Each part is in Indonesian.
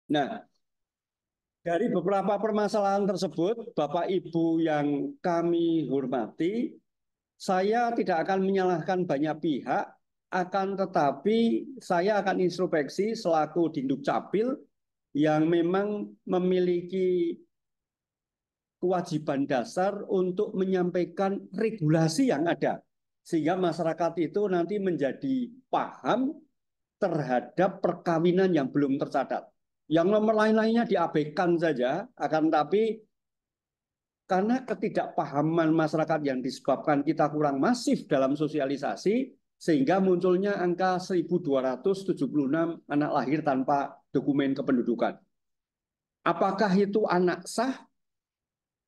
Nah, dari beberapa permasalahan tersebut, Bapak Ibu yang kami hormati, saya tidak akan menyalahkan banyak pihak, akan tetapi saya akan introspeksi selaku Dinduk Capil yang memang memiliki kewajiban dasar untuk menyampaikan regulasi yang ada. Sehingga masyarakat itu nanti menjadi paham terhadap perkawinan yang belum tercatat. Yang nomor lain-lainnya diabaikan saja, akan tapi karena ketidakpahaman masyarakat yang disebabkan kita kurang masif dalam sosialisasi, sehingga munculnya angka 1.276 anak lahir tanpa dokumen kependudukan. Apakah itu anak sah?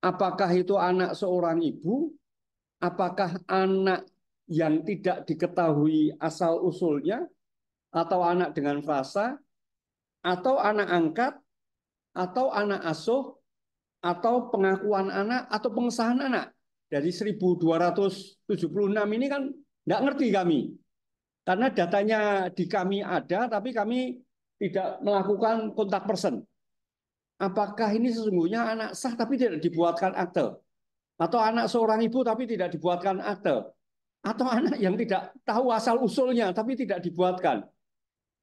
Apakah itu anak seorang ibu? Apakah anak yang tidak diketahui asal-usulnya? Atau anak dengan frasa? Atau anak angkat? Atau anak asuh? Atau pengakuan anak? Atau pengesahan anak? Dari 1.276 ini kan nggak ngerti kami. Karena datanya di kami ada, tapi kami tidak melakukan kontak person. Apakah ini sesungguhnya anak sah tapi tidak dibuatkan akte? Atau anak seorang ibu tapi tidak dibuatkan akte? Atau anak yang tidak tahu asal-usulnya tapi tidak dibuatkan?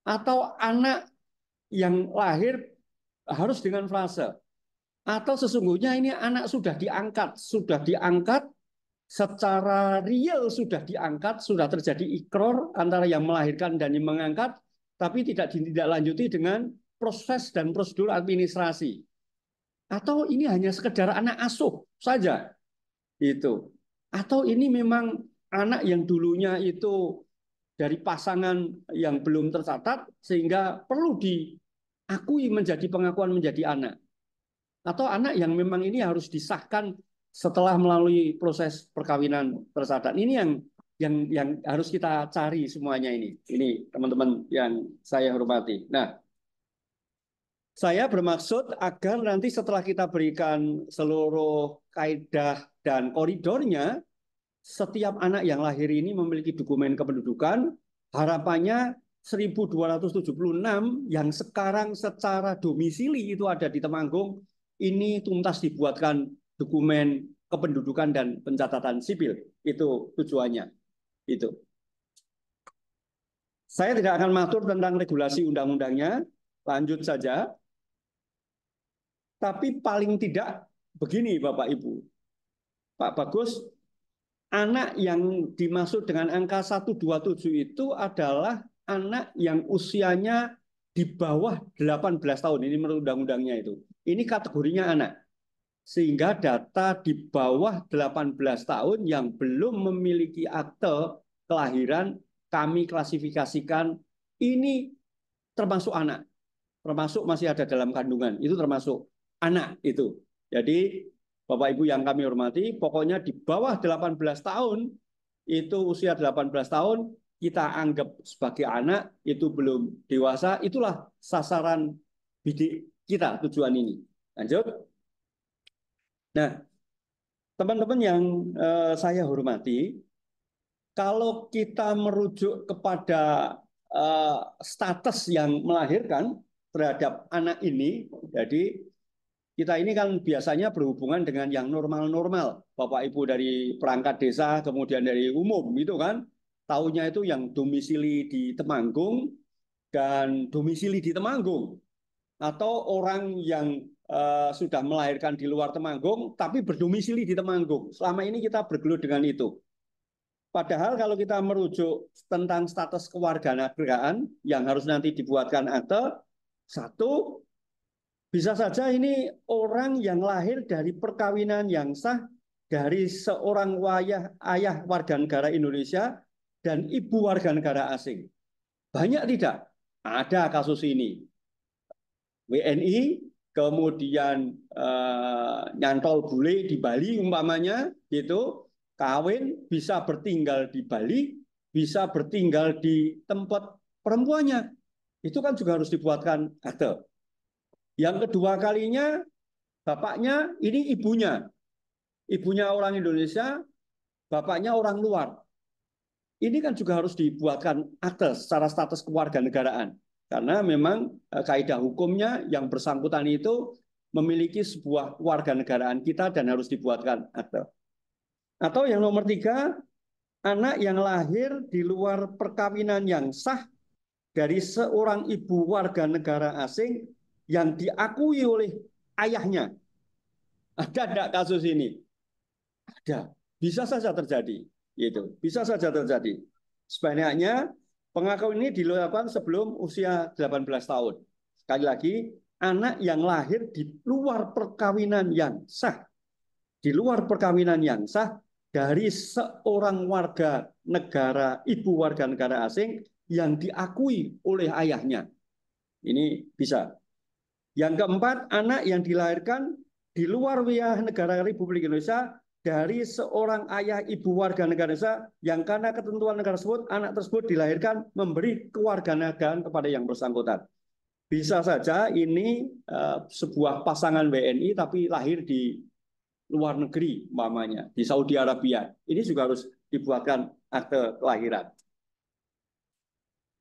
Atau anak yang lahir harus dengan frase? Atau sesungguhnya ini anak sudah diangkat secara real sudah diangkat, sudah terjadi ikror antara yang melahirkan dan yang mengangkat, tapi tidak ditindaklanjuti dengan proses dan prosedur administrasi. Atau ini hanya sekedar anak asuh saja, itu. Atau ini memang anak yang dulunya itu dari pasangan yang belum tercatat sehingga perlu diakui menjadi pengakuan menjadi anak. Atau anak yang memang ini harus disahkan setelah melalui proses perkawinan tercatat. Ini yang harus kita cari semuanya ini. Ini teman-teman yang saya hormati. Nah, saya bermaksud agar nanti setelah kita berikan seluruh kaidah dan koridornya, setiap anak yang lahir ini memiliki dokumen kependudukan, harapannya 1.276 yang sekarang secara domisili itu ada di Temanggung, ini tuntas dibuatkan dokumen kependudukan dan pencatatan sipil. Itu tujuannya. Itu. Saya tidak akan mengatur tentang regulasi undang-undangnya, lanjut saja. Tapi paling tidak begini Bapak Ibu. Pak Bagus, anak yang dimaksud dengan angka 127 itu adalah anak yang usianya di bawah 18 tahun. Ini menurut undang-undangnya itu. Ini kategorinya anak. Sehingga data di bawah 18 tahun yang belum memiliki akte kelahiran kami klasifikasikan ini termasuk anak. Termasuk masih ada dalam kandungan. Itu termasuk anak itu. Jadi Bapak Ibu yang kami hormati, pokoknya di bawah 18 tahun, itu usia 18 tahun, kita anggap sebagai anak, itu belum dewasa, itulah sasaran bidik kita tujuan ini. Lanjut. Nah, teman-teman yang saya hormati, kalau kita merujuk kepada status yang melahirkan terhadap anak ini, jadi kita ini kan biasanya berhubungan dengan yang normal-normal. Bapak Ibu dari perangkat desa, kemudian dari umum, itu kan. Tahunya itu yang domisili di Temanggung dan domisili di Temanggung. Atau orang yang sudah melahirkan di luar Temanggung, tapi berdomisili di Temanggung. Selama ini kita bergelut dengan itu. Padahal kalau kita merujuk tentang status kewarganegaraan yang harus nanti dibuatkan akte, satu, bisa saja ini orang yang lahir dari perkawinan yang sah dari seorang ayah warga negara Indonesia dan ibu warga negara asing. Banyak tidak? Ada kasus ini. WNI, kemudian nyantol bule di Bali umpamanya, gitu, kawin, bisa bertinggal di Bali, bisa bertinggal di tempat perempuannya. Itu kan juga harus dibuatkan akte. Yang kedua kalinya, bapaknya ini ibunya. Ibunya orang Indonesia, bapaknya orang luar. Ini kan juga harus dibuatkan akte secara status kewarganegaraan. Karena memang kaidah hukumnya yang bersangkutan itu memiliki sebuah warganegaraan kita dan harus dibuatkan akte. Atau yang nomor 3, anak yang lahir di luar perkawinan yang sah dari seorang ibu warga negara asing yang diakui oleh ayahnya. Ada tidak kasus ini? Ada. Bisa saja terjadi. Gitu. Bisa saja terjadi. Sebanyak pengakuan ini dilakukan sebelum usia 18 tahun. Sekali lagi, anak yang lahir di luar perkawinan yang sah, di luar perkawinan yang sah dari seorang warga negara, ibu warga negara asing yang diakui oleh ayahnya. Ini bisa. Yang keempat, anak yang dilahirkan di luar wilayah negara Republik Indonesia dari seorang ayah ibu warga negara Indonesia yang karena ketentuan negara tersebut, anak tersebut dilahirkan memberi kewarganegaraan kepada yang bersangkutan. Bisa saja ini sebuah pasangan WNI tapi lahir di luar negeri, umpamanya di Saudi Arabia. Ini juga harus dibuatkan akte kelahiran.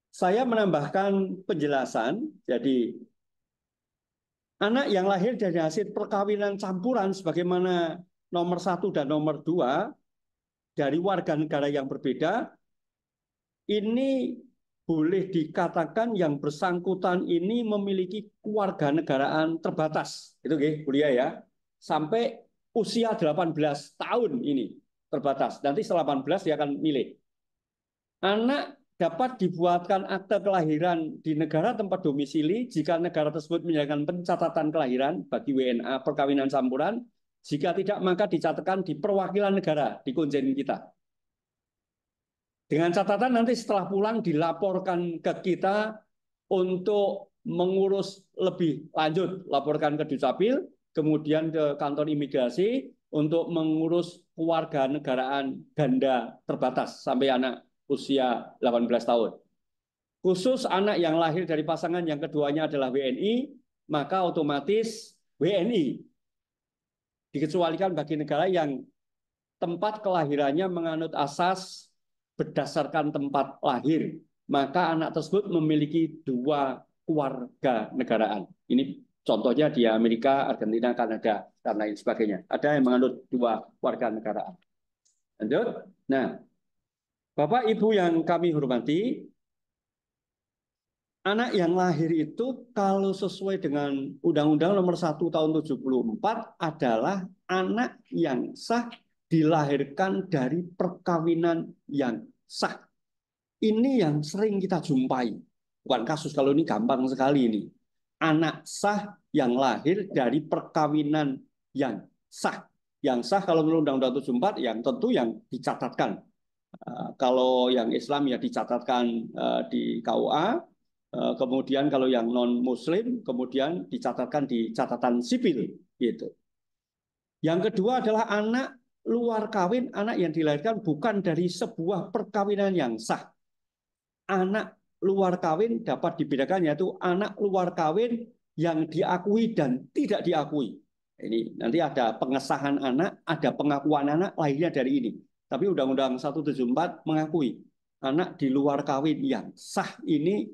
Saya menambahkan penjelasan, jadi anak yang lahir dari hasil perkawinan campuran sebagaimana nomor 1 dan nomor 2 dari warga negara yang berbeda, ini boleh dikatakan yang bersangkutan ini memiliki kewarganegaraan terbatas. Itu Bulia ya. Sampai usia 18 tahun ini terbatas. Nanti setelah 18 dia akan milih. Anak dapat dibuatkan akte kelahiran di negara tempat domisili jika negara tersebut menyediakan pencatatan kelahiran bagi WNA perkawinan campuran. Jika tidak, maka dicatatkan di perwakilan negara di konjen kita. Dengan catatan nanti setelah pulang dilaporkan ke kita untuk mengurus lebih lanjut, laporkan ke Dukcapil, kemudian ke kantor imigrasi untuk mengurus kewarganegaraan ganda terbatas sampai anak usia 18 tahun. Khusus anak yang lahir dari pasangan yang keduanya adalah WNI, maka otomatis WNI dikecualikan bagi negara yang tempat kelahirannya menganut asas berdasarkan tempat lahir. Maka anak tersebut memiliki 2 kewarganegaraan. Ini contohnya di Amerika, Argentina, Kanada, dan lain sebagainya. Ada yang menganut 2 kewarganegaraan. Lanjut. Nah, Bapak Ibu yang kami hormati, anak yang lahir itu kalau sesuai dengan Undang-Undang Nomor 1 Tahun 74 adalah anak yang sah dilahirkan dari perkawinan yang sah. Ini yang sering kita jumpai. Bukan kasus, kalau ini gampang sekali ini. Anak sah yang lahir dari perkawinan yang sah. Yang sah kalau menurut Undang-Undang 74 yang tentu yang dicatatkan. Kalau yang Islam ya dicatatkan di KUA, kemudian kalau yang non Muslim kemudian dicatatkan di catatan sipil gitu. Yang kedua adalah anak luar kawin, anak yang dilahirkan bukan dari sebuah perkawinan yang sah. Anak luar kawin dapat dibedakan yaitu anak luar kawin yang diakui dan tidak diakui. Ini nanti ada pengesahan anak, ada pengakuan anak lahirnya dari ini. Tapi Undang-Undang 174 mengakui anak di luar kawin yang sah ini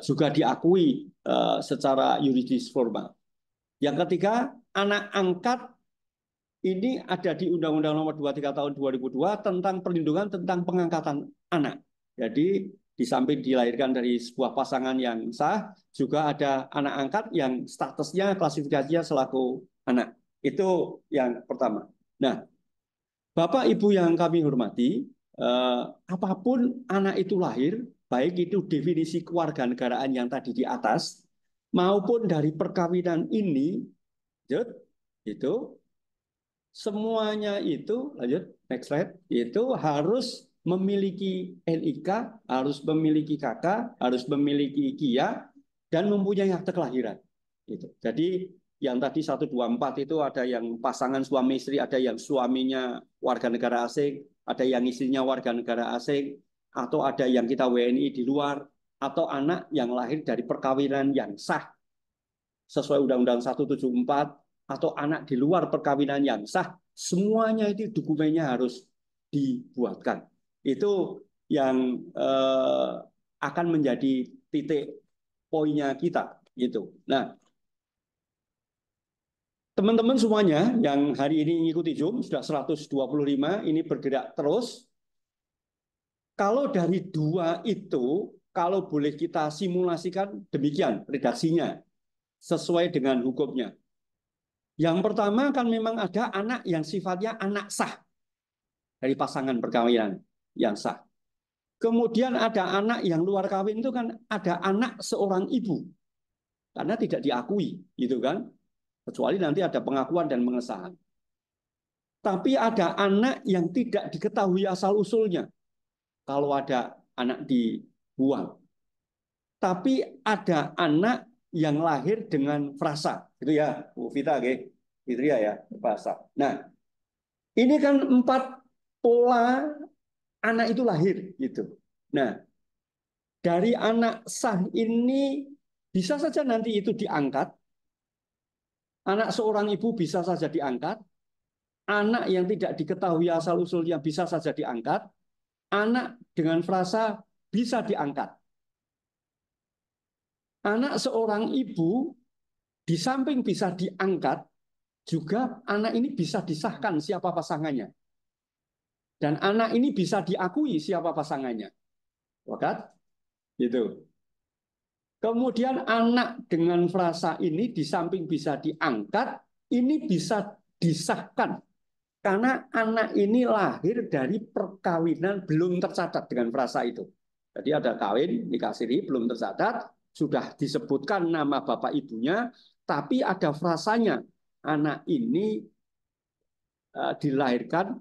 juga diakui secara yuridis formal. Yang ketiga, anak angkat ini ada di Undang-Undang Nomor 23 Tahun 2002 tentang perlindungan tentang pengangkatan anak. Jadi di samping dilahirkan dari sebuah pasangan yang sah, juga ada anak angkat yang statusnya klasifikasinya selaku anak. Itu yang pertama. Nah, Bapak Ibu yang kami hormati, apapun anak itu lahir, baik itu definisi kewarganegaraan yang tadi di atas, maupun dari perkawinan ini, itu semuanya itu, lanjut, next slide, itu harus memiliki NIK, harus memiliki KK, harus memiliki KIA, dan mempunyai akte kelahiran. Jadi yang tadi 124 itu ada yang pasangan suami istri, ada yang suaminya warga negara asing, ada yang istrinya warga negara asing, atau ada yang kita WNI di luar, atau anak yang lahir dari perkawinan yang sah sesuai Undang-Undang 174, atau anak di luar perkawinan yang sah, semuanya itu dokumennya harus dibuatkan. Itu yang akan menjadi titik poinnya kita gitu. Nah, teman-teman semuanya yang hari ini mengikuti Zoom sudah 125, ini bergerak terus. Kalau dari dua itu, kalau boleh kita simulasikan demikian redaksinya, sesuai dengan hukumnya. Yang pertama kan memang ada anak yang sifatnya anak sah dari pasangan perkawinan yang sah. Kemudian ada anak yang luar kawin itu kan ada anak seorang ibu karena tidak diakui, gitu kan? Kecuali nanti ada pengakuan dan pengesahan. Tapi ada anak yang tidak diketahui asal-usulnya. Kalau ada anak dibuang. Tapi ada anak yang lahir dengan frasa. Itu ya, Bu Vita, gitu ya, frasa. Nah, ini kan 4 pola anak itu lahir. Gitu. Nah, dari anak sah ini bisa saja nanti itu diangkat. Anak seorang ibu bisa saja diangkat. Anak yang tidak diketahui asal-usulnya bisa saja diangkat. Anak dengan frasa bisa diangkat. Anak seorang ibu di samping bisa diangkat, juga anak ini bisa disahkan siapa pasangannya. Dan anak ini bisa diakui siapa pasangannya. Wakat? Gitu. Kemudian anak dengan frasa ini di samping bisa diangkat, ini bisa disahkan. Karena anak ini lahir dari perkawinan belum tercatat dengan frasa itu. Jadi ada kawin, nikah siri, belum tercatat, sudah disebutkan nama bapak ibunya, tapi ada frasanya. Anak ini dilahirkan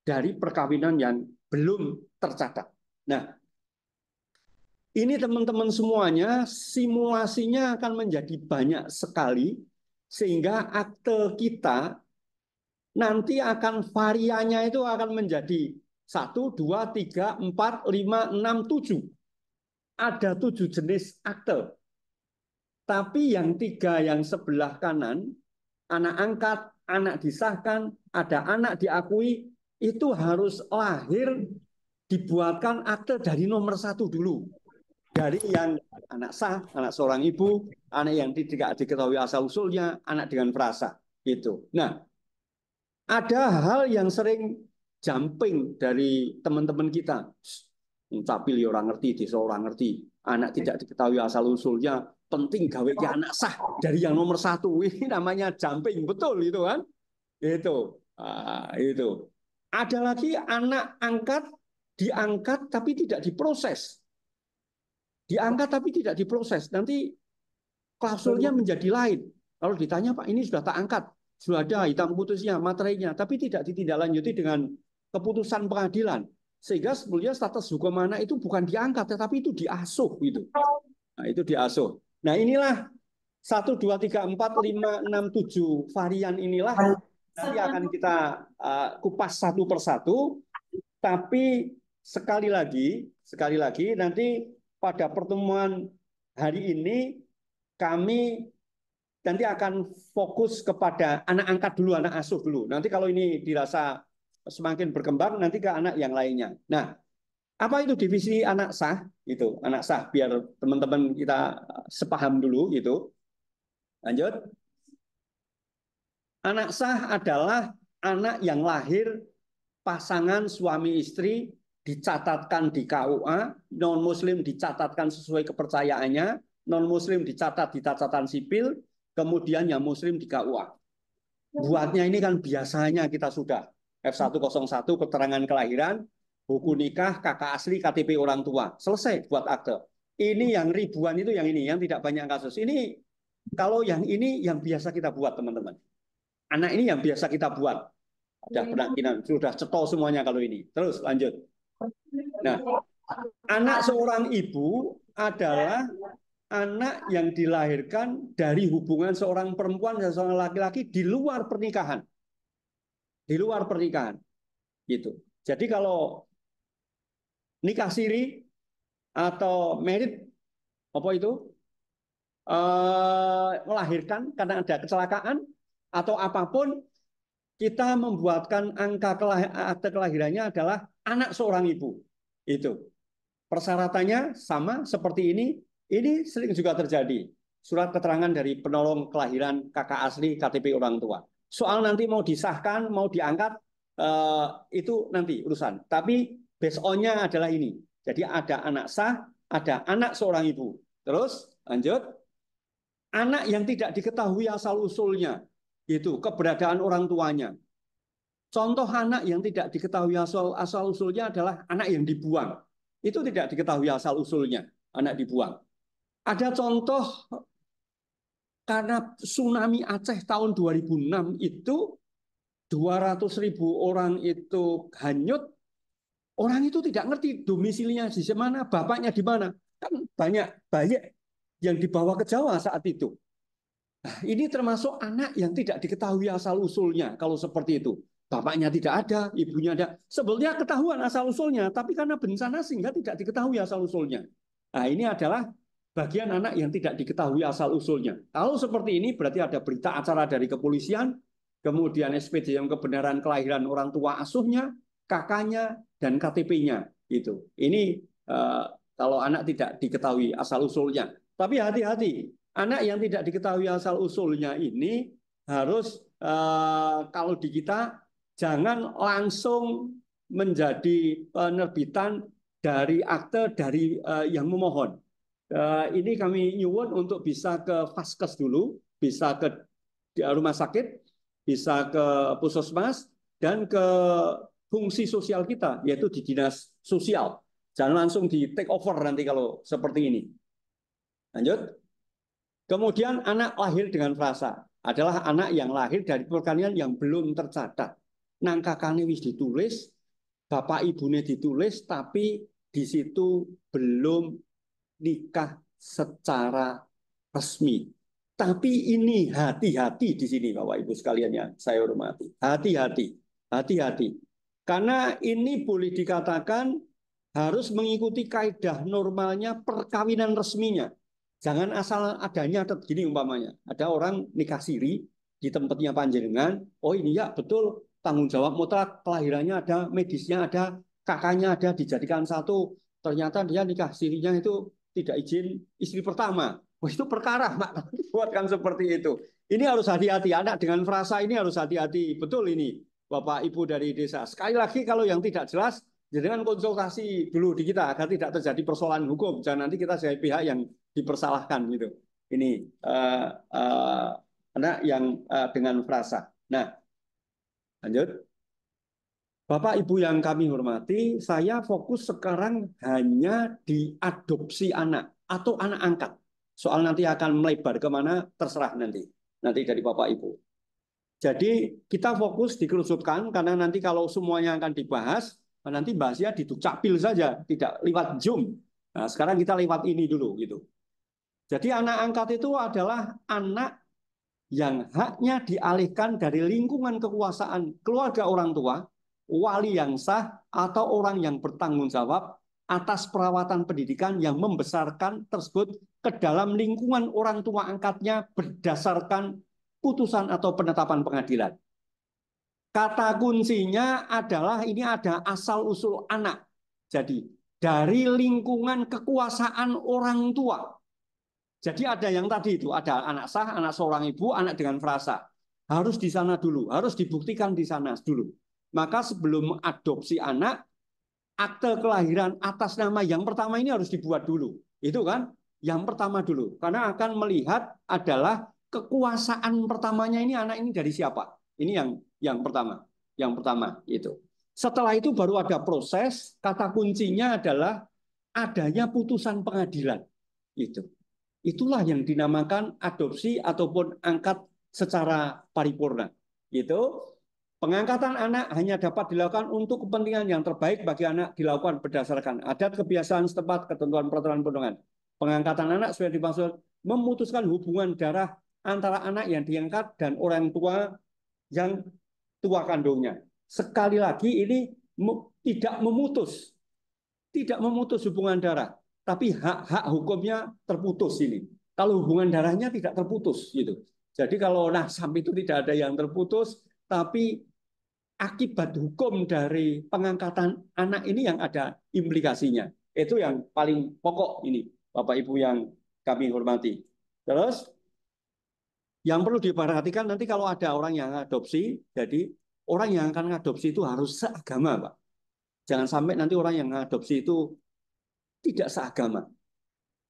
dari perkawinan yang belum tercatat. Nah, ini teman-teman semuanya simulasinya akan menjadi banyak sekali sehingga akte kita nanti akan variannya itu akan menjadi 1, 2, 3, 4, 5, 6, 7. Ada 7 jenis akte. Tapi yang 3 yang sebelah kanan, anak angkat, anak disahkan, ada anak diakui, itu harus lahir dibuatkan akte dari nomor 1 dulu. Dari yang anak sah, anak seorang ibu, anak yang tidak diketahui asal-usulnya, anak dengan frasa. Gitu. Nah, ada hal yang sering jumping dari teman-teman kita. Tapi orang ngerti, di seorang ngerti. Anak tidak diketahui asal-usulnya, penting gawe ke anak sah dari yang nomor 1. Ini namanya jumping, betul itu kan? Itu. Itu. Ada lagi anak angkat, diangkat tapi tidak diproses. Diangkat tapi tidak diproses. Nanti klausulnya menjadi lain. Kalau ditanya, Pak, ini sudah tak angkat, sudah ada hitam putihnya, materinya, tapi tidak ditindaklanjuti dengan keputusan pengadilan. Sehingga sebenarnya status hukum anak itu bukan diangkat, tetapi itu diasuh. Gitu. Nah, itu diasuh. Nah, inilah 1, 2, 3, 4, 5, 6, 7 varian inilah nanti akan kita kupas satu persatu. Tapi sekali lagi nanti pada pertemuan hari ini kami nanti akan fokus kepada anak angkat dulu, anak asuh dulu. Nanti kalau ini dirasa semakin berkembang, nanti ke anak yang lainnya. Nah, apa itu divisi anak sah? Itu anak sah biar teman-teman kita sepaham dulu gitu. Lanjut. Anak sah adalah anak yang lahir pasangan suami istri dicatatkan di KUA, non-muslim dicatatkan sesuai kepercayaannya, non-muslim dicatat di catatan sipil, kemudian yang muslim di KUA. Buatnya ini kan biasanya kita sudah F101 keterangan kelahiran, buku nikah, kakak asli, KTP orang tua. Selesai buat akte. Ini yang ribuan itu yang ini, yang tidak banyak kasus. Ini kalau yang ini yang biasa kita buat, teman-teman. Anak ini yang biasa kita buat. Ada penampilan, sudah cetol semuanya kalau ini. Terus lanjut. Nah, anak seorang ibu adalah anak yang dilahirkan dari hubungan seorang perempuan dan seorang laki-laki di luar pernikahan. Di luar pernikahan. Gitu. Jadi kalau nikah siri atau merit apa itu? Melahirkan karena ada kecelakaan atau apapun, kita membuatkan akte kelahirannya adalah anak seorang ibu. Itu. Persyaratannya sama seperti ini, Ini sering juga terjadi. Surat keterangan dari penolong kelahiran kakak asli KTP orang tua. Soal nanti mau disahkan, mau diangkat, itu nanti urusan. Tapi based on-nya adalah ini. Jadi ada anak sah, ada anak seorang ibu. Terus lanjut, anak yang tidak diketahui asal-usulnya, itu keberadaan orang tuanya. Contoh anak yang tidak diketahui asal-usulnya adalah anak yang dibuang. Itu tidak diketahui asal-usulnya, anak dibuang. Ada contoh karena tsunami Aceh tahun 2006 itu 200.000 orang itu hanyut, orang itu tidak ngerti domisilinya di mana, bapaknya di mana. Kan banyak banyak yang dibawa ke Jawa saat itu. Nah, ini termasuk anak yang tidak diketahui asal-usulnya kalau seperti itu. Bapaknya tidak ada, ibunya ada. Sebetulnya ketahuan asal-usulnya, tapi karena bencana sehingga tidak diketahui asal-usulnya. Nah, ini adalah bagian anak yang tidak diketahui asal-usulnya. Kalau seperti ini berarti ada berita acara dari kepolisian, kemudian SPDM kebenaran kelahiran orang tua asuhnya, kakaknya, dan KTP-nya. Itu. Ini kalau anak tidak diketahui asal-usulnya. Tapi hati-hati, anak yang tidak diketahui asal-usulnya ini harus kalau di kita jangan langsung menjadi penerbitan dari akte dari yang memohon. Ini kami nyuwun untuk bisa ke Vaskes dulu, bisa ke rumah sakit, bisa ke puskesmas, dan ke fungsi sosial kita, yaitu di dinas sosial. Jangan langsung di take over nanti kalau seperti ini. Lanjut. Kemudian anak lahir dengan frasa adalah anak yang lahir dari perkawinan yang belum tercatat. Nang kakane wis ditulis, bapak ibunya ditulis, tapi di situ belum nikah secara resmi. Tapi ini hati-hati di sini Bapak Ibu sekalian yang saya hormati. Hati-hati, hati-hati. Karena ini boleh dikatakan harus mengikuti kaidah normalnya perkawinan resminya. Jangan asal adanya gini umpamanya. Ada orang nikah siri di tempatnya panjenengan, oh ini ya betul tanggung jawab mutlak, kelahirannya ada, medisnya ada, kakaknya ada, dijadikan satu. Ternyata dia nikah sirinya itu tidak izin istri pertama. Wah, itu perkara, Pak. Buatkan seperti itu. Ini harus hati-hati. Anak dengan frasa ini harus hati-hati. Betul ini, Bapak Ibu dari desa. Sekali lagi, kalau yang tidak jelas, jangan konsultasi dulu di kita agar tidak terjadi persoalan hukum. Jangan nanti kita jadi pihak yang dipersalahkan gitu. Ini anak yang dengan frasa. Nah, lanjut. Bapak Ibu yang kami hormati, saya fokus sekarang hanya di adopsi anak atau anak angkat. Soal nanti akan melebar kemana, terserah nanti. Nanti dari Bapak Ibu. Jadi kita fokus dikerucutkan, karena nanti kalau semuanya akan dibahas, nanti bahasnya di Dukcapil saja, tidak lewat Zoom. Nah, sekarang kita lewat ini dulu. Gitu. Jadi anak angkat itu adalah anak yang haknya dialihkan dari lingkungan kekuasaan keluarga orang tua, wali yang sah, atau orang yang bertanggung jawab atas perawatan pendidikan yang membesarkan tersebut ke dalam lingkungan orang tua angkatnya berdasarkan putusan atau penetapan pengadilan. Kata kuncinya adalah ini ada asal-usul anak. Jadi dari lingkungan kekuasaan orang tua. Jadi ada yang tadi itu, ada anak sah, anak seorang ibu, anak dengan frasa. Harus di sana dulu, harus dibuktikan di sana dulu. Maka sebelum adopsi anak, akte kelahiran atas nama yang pertama ini harus dibuat dulu. Itu kan yang pertama dulu. Karena akan melihat adalah kekuasaan pertamanya ini anak ini dari siapa. Ini yang pertama. Yang pertama itu. Setelah itu baru ada proses, kata kuncinya adalah adanya putusan pengadilan. Itu. Itulah yang dinamakan adopsi ataupun angkat secara paripurna. Itu pengangkatan anak hanya dapat dilakukan untuk kepentingan yang terbaik bagi anak, dilakukan berdasarkan adat, kebiasaan setempat, ketentuan peraturan perundangan. Pengangkatan anak sesuai dimaksud memutuskan hubungan darah antara anak yang diangkat dan orang tua yang tua kandungnya. Sekali lagi ini tidak memutus hubungan darah, tapi hak-hak hukumnya terputus ini. Kalau hubungan darahnya tidak terputus gitu. Jadi kalau nasab itu tidak ada yang terputus, tapi akibat hukum dari pengangkatan anak ini yang ada implikasinya. Itu yang paling pokok ini, Bapak Ibu yang kami hormati. Terus yang perlu diperhatikan nanti kalau ada orang yang adopsi, jadi orang yang akan adopsi itu harus seagama, Pak. Jangan sampai nanti orang yang adopsi itu tidak seagama.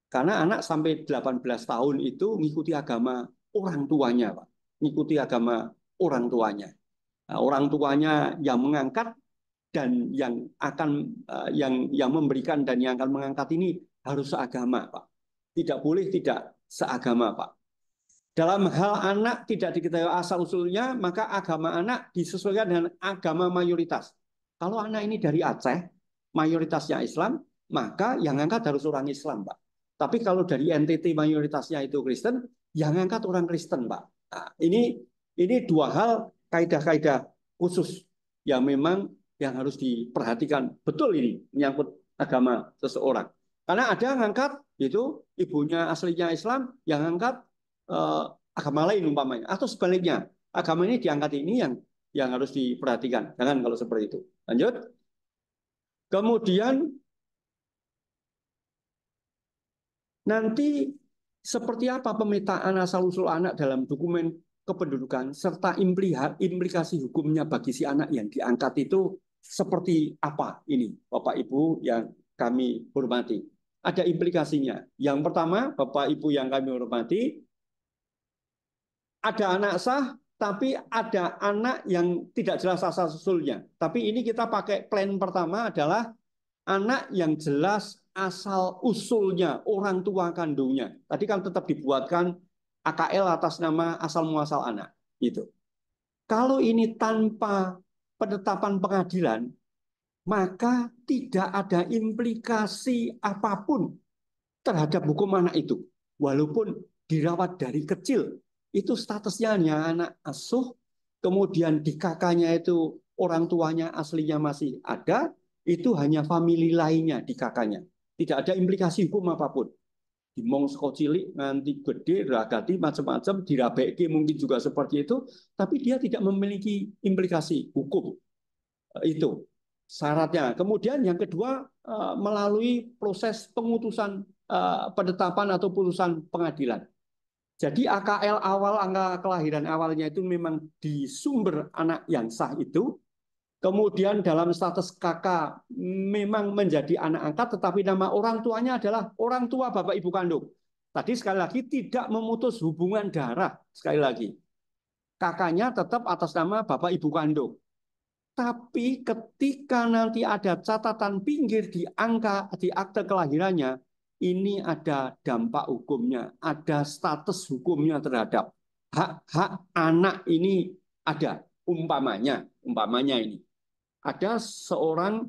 Karena anak sampai 18 tahun itu mengikuti agama orang tuanya, Pak. Mengikuti agama orang tuanya. Nah, orang tuanya yang mengangkat dan yang akan yang memberikan dan yang akan mengangkat ini harus seagama, Pak. Tidak boleh tidak seagama, Pak. Dalam hal anak tidak diketahui asal usulnya, maka agama anak disesuaikan dengan agama mayoritas. Kalau anak ini dari Aceh, mayoritasnya Islam, maka yang angkat harus orang Islam, Pak. Tapi kalau dari NTT mayoritasnya itu Kristen, yang angkat orang Kristen, Pak. Nah, ini dua hal kaidah-kaidah khusus yang memang yang harus diperhatikan. Betul ini menyangkut agama seseorang. Karena ada yang angkat itu ibunya aslinya Islam, yang angkat agama lain umpamanya, atau sebaliknya agama ini diangkat ini yang harus diperhatikan. Jangan kalau seperti itu. Lanjut. Kemudian nanti seperti apa pemetaan asal-usul anak dalam dokumen kependudukan serta implikasi hukumnya bagi si anak yang diangkat itu seperti apa ini, Bapak Ibu yang kami hormati. Ada implikasinya. Yang pertama, Bapak Ibu yang kami hormati, ada anak sah, tapi ada anak yang tidak jelas asal-usulnya. Tapi ini kita pakai plan pertama adalah anak yang jelas asal usulnya orang tua kandungnya. Tadi kan tetap dibuatkan AKL atas nama asal muasal anak. Gitu. Kalau ini tanpa penetapan pengadilan, maka tidak ada implikasi apapun terhadap hukum anak itu. Walaupun dirawat dari kecil, itu statusnya hanya anak asuh, kemudian di kakaknya itu orang tuanya aslinya masih ada, itu hanya famili lainnya di kakaknya. Tidak ada implikasi hukum apapun. Dimong seko cilik nanti gede, ragati macam-macam, dirabeki mungkin juga seperti itu, tapi dia tidak memiliki implikasi hukum. Itu syaratnya. Kemudian yang kedua, melalui proses pengutusan penetapan atau putusan pengadilan. Jadi AKL awal, angka kelahiran awalnya itu memang di sumber anak yang sah itu. Kemudian dalam status kakak memang menjadi anak angkat, tetapi nama orang tuanya adalah orang tua bapak ibu kandung. Tadi sekali lagi tidak memutus hubungan darah, sekali lagi. Kakaknya tetap atas nama bapak ibu kandung. Tapi ketika nanti ada catatan pinggir di akte kelahirannya, ini ada dampak hukumnya, ada status hukumnya terhadap hak-hak anak ini ada. Umpamanya ini. Ada seorang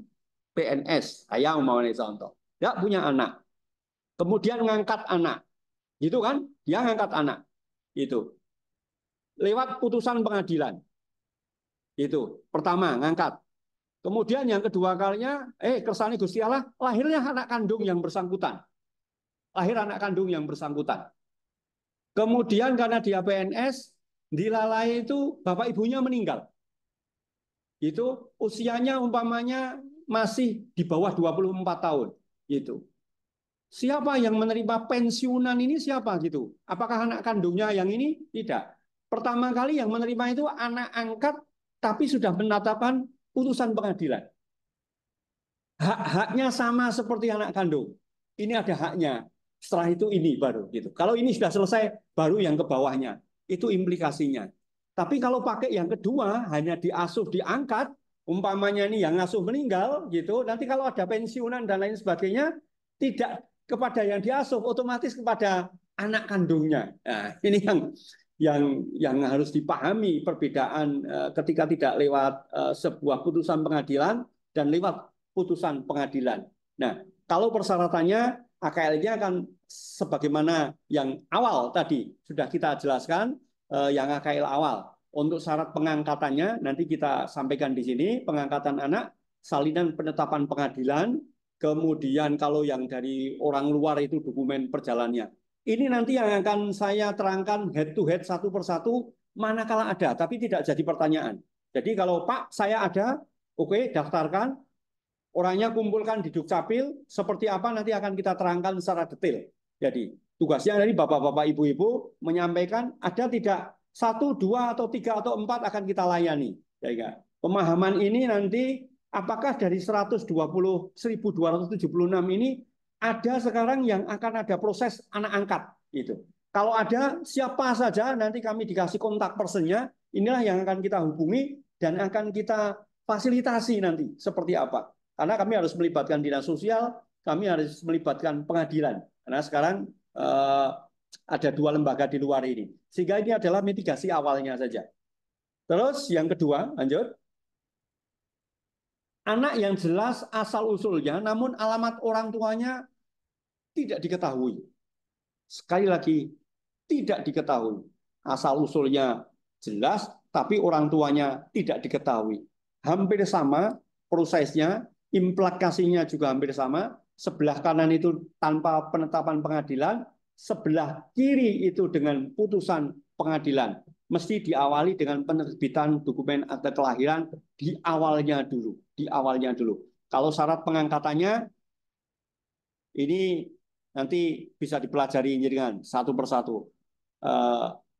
PNS, saya mau contoh, dia punya anak, kemudian ngangkat anak, gitu kan? Dia ngangkat anak, itu lewat putusan pengadilan, itu pertama ngangkat. Kemudian yang kedua kalinya, kersane Gusti Allah, lahirnya anak kandung yang bersangkutan, lahir anak kandung yang bersangkutan. Kemudian karena dia PNS, dilalai itu bapak ibunya meninggal. Itu usianya umpamanya masih di bawah 24 tahun. Gitu. Siapa yang menerima pensiunan ini siapa gitu? Apakah anak kandungnya yang ini? Tidak. Pertama kali yang menerima itu anak angkat tapi sudah menetapkan putusan pengadilan. Hak-haknya sama seperti anak kandung. Ini ada haknya. Setelah itu ini baru gitu. Kalau ini sudah selesai, baru yang ke bawahnya. Itu implikasinya. Tapi kalau pakai yang kedua, hanya diasuh, diangkat, umpamanya ini yang ngasuh meninggal, gitu. Nanti kalau ada pensiunan dan lain sebagainya, tidak kepada yang diasuh, otomatis kepada anak kandungnya. Nah, ini yang harus dipahami perbedaan ketika tidak lewat sebuah putusan pengadilan dan lewat putusan pengadilan. Nah, kalau persyaratannya AKL-nya akan sebagaimana yang awal tadi sudah kita jelaskan, yang AKL awal. Untuk syarat pengangkatannya nanti kita sampaikan di sini, pengangkatan anak, salinan penetapan pengadilan, kemudian kalau yang dari orang luar itu dokumen perjalanannya. Ini nanti yang akan saya terangkan head to head satu persatu manakala ada, tapi tidak jadi pertanyaan. Jadi kalau Pak saya ada, oke, daftarkan, orangnya kumpulkan di Dukcapil, seperti apa nanti akan kita terangkan secara detail. Jadi Tugasnya dari bapak-bapak, ibu-ibu menyampaikan ada tidak satu, dua, atau tiga, atau empat akan kita layani. Ya, pemahaman ini nanti apakah dari 1.276 ini ada sekarang yang akan ada proses anak angkat gitu. Kalau ada siapa saja nanti kami dikasih kontak personnya, inilah yang akan kita hubungi dan akan kita fasilitasi nanti seperti apa. Karena kami harus melibatkan dinas sosial, kami harus melibatkan pengadilan. Karena sekarang ada dua lembaga di luar ini. Sehingga ini adalah mitigasi awalnya saja. Terus yang kedua, lanjut. Anak yang jelas asal-usulnya, namun alamat orang tuanya tidak diketahui. Sekali lagi, tidak diketahui. Asal-usulnya jelas, tapi orang tuanya tidak diketahui. Hampir sama prosesnya, implikasinya juga hampir sama. Sebelah kanan itu tanpa penetapan pengadilan, sebelah kiri itu dengan putusan pengadilan. Mesti diawali dengan penerbitan dokumen akte kelahiran di awalnya dulu. Di awalnya dulu. Kalau syarat pengangkatannya, ini nanti bisa dipelajari dengan satu persatu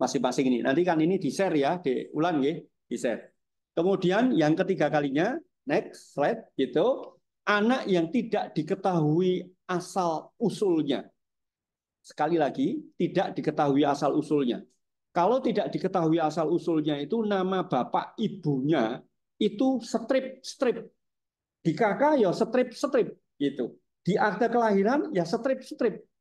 masing-masing ini. Nanti kan ini di-share ya, diulang ya, di-share. Kemudian yang ketiga kalinya, next slide, gitu, anak yang tidak diketahui asal usulnya. Sekali lagi, tidak diketahui asal usulnya. Kalau tidak diketahui asal usulnya itu nama bapak ibunya itu strip. Di KK ya strip gitu. Di akte kelahiran ya strip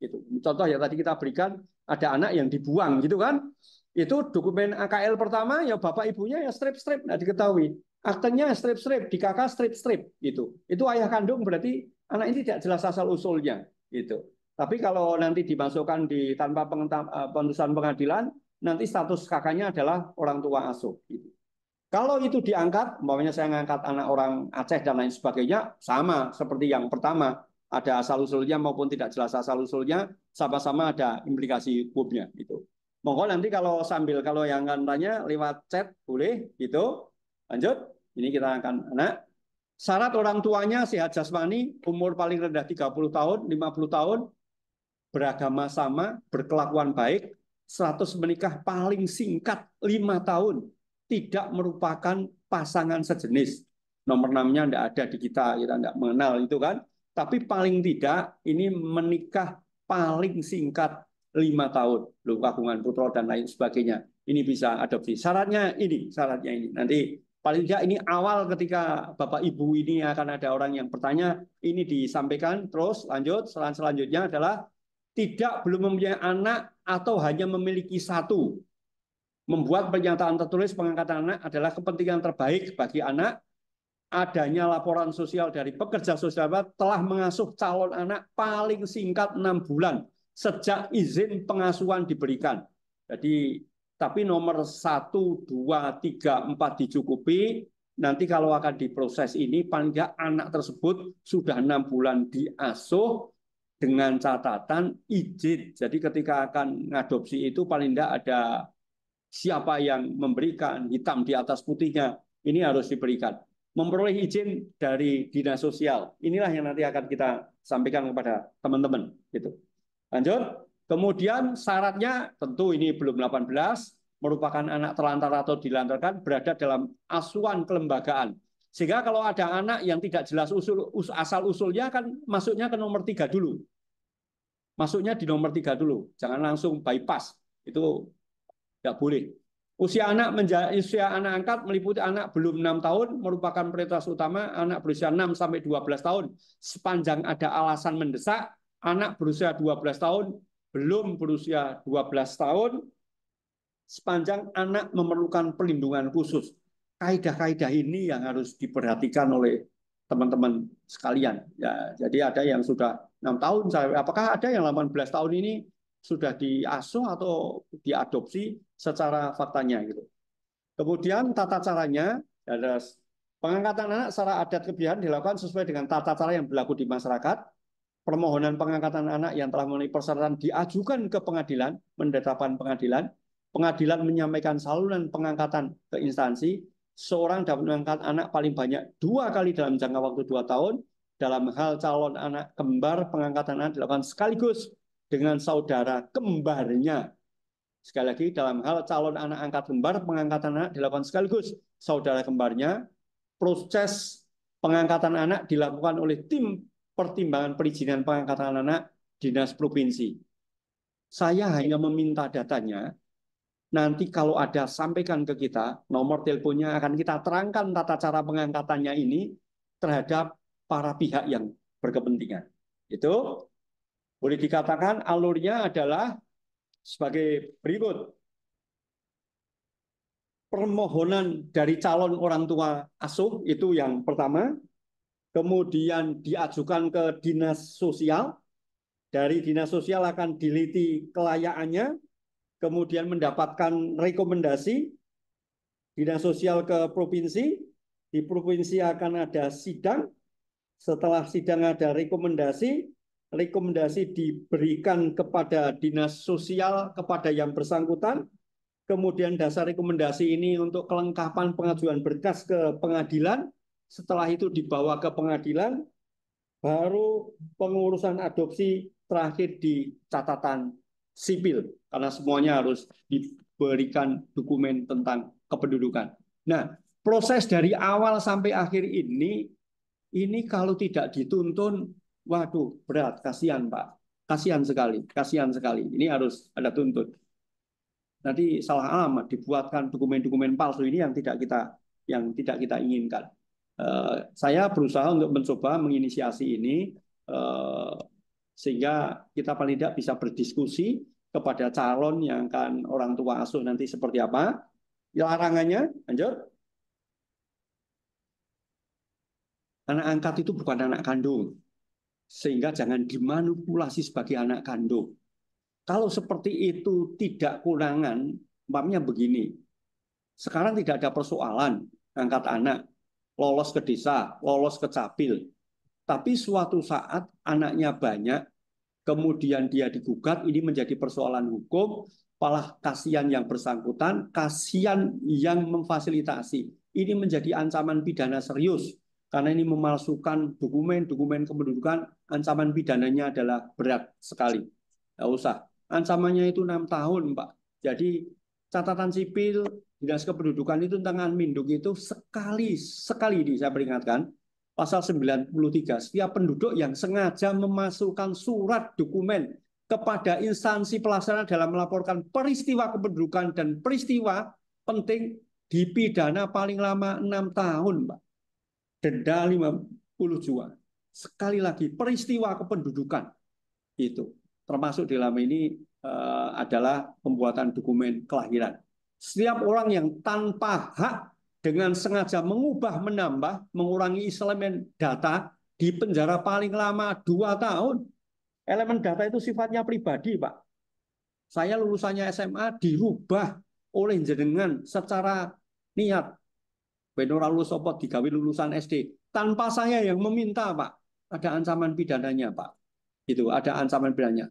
gitu. Contoh ya tadi kita berikan ada anak yang dibuang gitu kan. Itu dokumen AKL pertama ya bapak ibunya ya strip nggak diketahui. Aktenya strip di KK strip gitu. Itu ayah kandung berarti anak ini tidak jelas asal usulnya gitu. Tapi kalau nanti dimasukkan di tanpa putusan pengadilan, nanti status kakaknya adalah orang tua asuh. Gitu. Kalau itu diangkat, umpamanya saya ngangkat anak orang Aceh dan lain sebagainya, sama seperti yang pertama, ada asal usulnya maupun tidak jelas asal usulnya, sama-sama ada implikasi hukumnya. Gitu. Monggo nanti kalau yang akan tanya lewat chat boleh, gitu. Lanjut, ini kita akan anak. Syarat orang tuanya sehat jasmani, umur paling rendah 30 tahun, 50 tahun, beragama sama, berkelakuan baik, status menikah paling singkat 5 tahun, tidak merupakan pasangan sejenis. Nomor 6-nya tidak ada di kita tidak mengenal itu kan. Tapi paling tidak ini menikah paling singkat 5 tahun. Loh, kagungan putra dan lain sebagainya. Ini bisa adopsi. Syaratnya ini. Nanti paling tidak ini awal ketika Bapak Ibu ini akan ada orang yang bertanya, ini disampaikan. Terus lanjut, selanjutnya adalah tidak belum mempunyai anak atau hanya memiliki satu. Membuat pernyataan tertulis pengangkatan anak adalah kepentingan terbaik bagi anak. Adanya laporan sosial dari pekerja sosial telah mengasuh calon anak paling singkat 6 bulan sejak izin pengasuhan diberikan. Jadi, tapi nomor 1, 2, 3, 4 dicukupi. Nanti kalau akan diproses ini, paling tidak anak tersebut sudah 6 bulan diasuh, dengan catatan izin. Jadi ketika akan ngadopsi itu paling tidak ada siapa yang memberikan, hitam di atas putihnya, ini harus diberikan. Memperoleh izin dari dinas sosial. Inilah yang nanti akan kita sampaikan kepada teman-teman. Gitu. Lanjut. Kemudian syaratnya tentu ini belum 18, merupakan anak terlantar atau dilantarkan, berada dalam asuhan kelembagaan. Sehingga kalau ada anak yang tidak jelas asal-usulnya kan masuknya ke nomor 3 dulu. Masuknya di nomor 3 dulu. Jangan langsung bypass. Itu tidak boleh. Usia anak angkat meliputi anak belum 6 tahun merupakan prioritas utama. Anak berusia 6 sampai 12 tahun sepanjang ada alasan mendesak. Anak berusia 12 tahun belum berusia 12 tahun sepanjang anak memerlukan perlindungan khusus. Kaidah-kaidah ini yang harus diperhatikan oleh teman-teman sekalian. Ya, jadi ada yang sudah 6 tahun, apakah ada yang 18 tahun ini sudah diasuh atau diadopsi secara faktanya gitu. Kemudian tata caranya, ada pengangkatan anak secara adat kebiasaan dilakukan sesuai dengan tata cara yang berlaku di masyarakat. Permohonan pengangkatan anak yang telah memenuhi persyaratan diajukan ke pengadilan, menetapkan pengadilan. Pengadilan menyampaikan saluran pengangkatan ke instansi. Seorang dapat mengangkat anak paling banyak 2 kali dalam jangka waktu 2 tahun. Dalam hal calon anak kembar, pengangkatan anak dilakukan sekaligus dengan saudara kembarnya. Sekali lagi, dalam hal calon anak angkat kembar, pengangkatan anak dilakukan sekaligus saudara kembarnya. Proses pengangkatan anak dilakukan oleh tim pertimbangan perizinan pengangkatan anak dinas provinsi. Saya hanya meminta datanya. Nanti kalau ada, sampaikan ke kita, nomor teleponnya akan kita terangkan tata cara pengangkatannya ini terhadap para pihak yang berkepentingan. Itu boleh dikatakan alurnya adalah sebagai berikut. Permohonan dari calon orang tua asuh itu yang pertama, kemudian diajukan ke dinas sosial, dari dinas sosial akan diliti kelayakannya, kemudian mendapatkan rekomendasi, dinas sosial ke provinsi, di provinsi akan ada sidang, setelah sidang ada rekomendasi, rekomendasi diberikan kepada dinas sosial, kepada yang bersangkutan, kemudian dasar rekomendasi ini untuk kelengkapan pengajuan berkas ke pengadilan, setelah itu dibawa ke pengadilan, baru pengurusan adopsi terakhir di catatan sipil, karena semuanya harus diberikan dokumen tentang kependudukan. Nah, proses dari awal sampai akhir ini kalau tidak dituntun, waduh berat, kasihan Pak, kasihan sekali, kasihan sekali. Ini harus ada tuntut. Nanti salah alamat, dibuatkan dokumen-dokumen palsu ini yang tidak kita inginkan. Saya berusaha untuk mencoba menginisiasi ini sehingga kita paling tidak bisa berdiskusi kepada calon yang akan orang tua asuh nanti seperti apa. Larangannya, lanjut. Anak angkat itu bukan anak kandung, sehingga jangan dimanipulasi sebagai anak kandung. Kalau seperti itu tidak kurangan, umpamanya begini. Sekarang tidak ada persoalan angkat anak, lolos ke desa, lolos ke capil. Tapi suatu saat anaknya banyak, kemudian dia digugat, ini menjadi persoalan hukum, malah kasihan yang bersangkutan, kasihan yang memfasilitasi. Ini menjadi ancaman pidana serius. Karena ini memalsukan dokumen kependudukan, ancaman pidananya adalah berat sekali. Nggak usah. Ancamannya itu 6 tahun, Pak. Jadi catatan sipil, dinas kependudukan itu tentang Anminduk itu sekali saya peringatkan, pasal 93, setiap penduduk yang sengaja memasukkan surat dokumen kepada instansi pelaksana dalam melaporkan peristiwa kependudukan dan peristiwa penting dipidana paling lama 6 tahun, Pak. Denda 50 juta. Sekali lagi, peristiwa kependudukan itu termasuk di dalam ini adalah pembuatan dokumen kelahiran. Setiap orang yang tanpa hak dengan sengaja mengubah, menambah, mengurangi elemen data dipenjara paling lama 2 tahun. Elemen data itu sifatnya pribadi, Pak. Saya lulusannya SMA dirubah oleh jenengan secara niat. Benora lulus opot digawe lulusan SD. Tanpa saya yang meminta, Pak. Ada ancaman pidananya, Pak. Itu ada ancaman pidananya.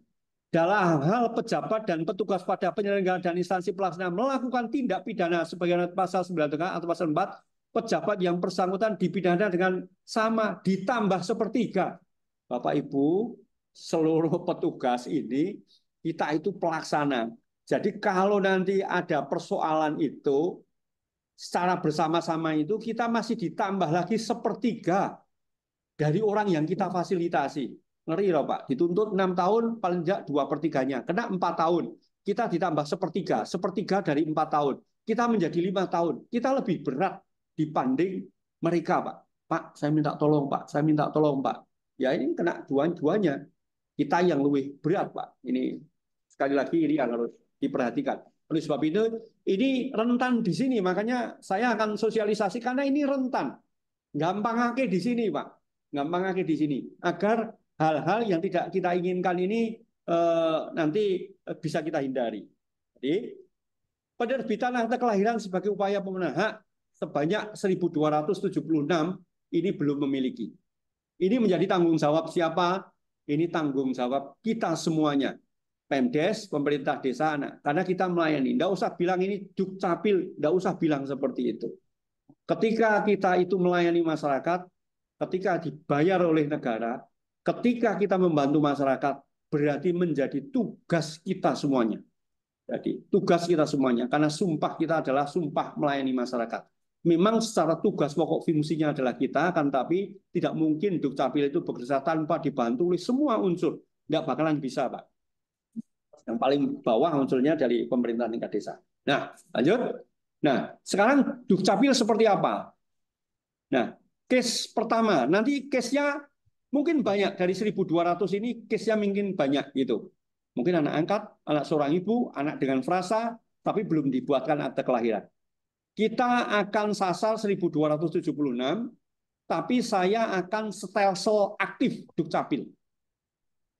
Dalam hal pejabat dan petugas pada penyelenggara dan instansi pelaksana melakukan tindak pidana sebagaimana pasal 93 atau pasal 4, pejabat yang bersangkutan dipidana dengan sama ditambah sepertiga. Bapak Ibu, seluruh petugas ini kita itu pelaksana. Jadi kalau nanti ada persoalan itu secara bersama-sama itu kita masih ditambah lagi sepertiga dari orang yang kita fasilitasi. Ngeri loh Pak, dituntut 6 tahun, paling tidak 2/3-nya, kena 4 tahun. Kita ditambah sepertiga dari 4 tahun. Kita menjadi 5 tahun. Kita lebih berat dibanding mereka Pak. Pak, saya minta tolong Pak, saya minta tolong Pak. Ya ini kena dua-duanya. Kita yang lebih berat Pak. Ini sekali lagi ini yang harus diperhatikan. Oleh sebab itu, ini rentan di sini, makanya saya akan sosialisasi karena ini rentan. Gampangake di sini, Pak. Gampangake di sini. Agar hal-hal yang tidak kita inginkan ini nanti bisa kita hindari. Jadi, penerbitan akte kelahiran sebagai upaya pemenuhan hak sebanyak 1.276 ini belum memiliki. Ini menjadi tanggung jawab siapa? Ini tanggung jawab kita semuanya. Pemdes, pemerintah desa, anak. Karena kita melayani. Tidak usah bilang ini dukcapil, tidak usah bilang seperti itu. Ketika kita itu melayani masyarakat, ketika dibayar oleh negara, ketika kita membantu masyarakat, berarti menjadi tugas kita semuanya. Jadi tugas kita semuanya, karena sumpah kita adalah sumpah melayani masyarakat. Memang secara tugas pokok fungsinya adalah kita, kan, tapi tidak mungkin Dukcapil itu bekerja tanpa dibantu oleh semua unsur. Tidak bakalan bisa, Pak. Yang paling bawah unsurnya dari pemerintahan tingkat desa. Nah, lanjut. Nah, sekarang Dukcapil seperti apa? Nah, case pertama, nanti case-nya mungkin banyak, dari 1.200 ini case-nya mungkin banyak gitu. Mungkin anak angkat, anak seorang ibu, anak dengan frasa, tapi belum dibuatkan akte kelahiran. Kita akan sasar 1.276, tapi saya akan stelsel aktif Dukcapil,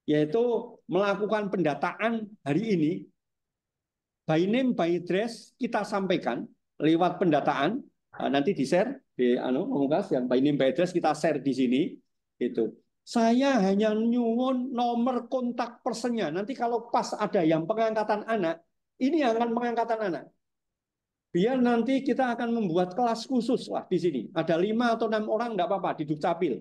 yaitu melakukan pendataan hari ini, by name, by address, kita sampaikan lewat pendataan, nanti di-share, yang by name, by address kita share di sini, itu. Saya hanya nyuwun nomor kontak personnya. Nanti kalau pas ada yang pengangkatan anak, ini akan pengangkatan anak. Biar nanti kita akan membuat kelas khusus lah di sini. Ada 5 atau 6 orang, enggak apa-apa, di Dukcapil.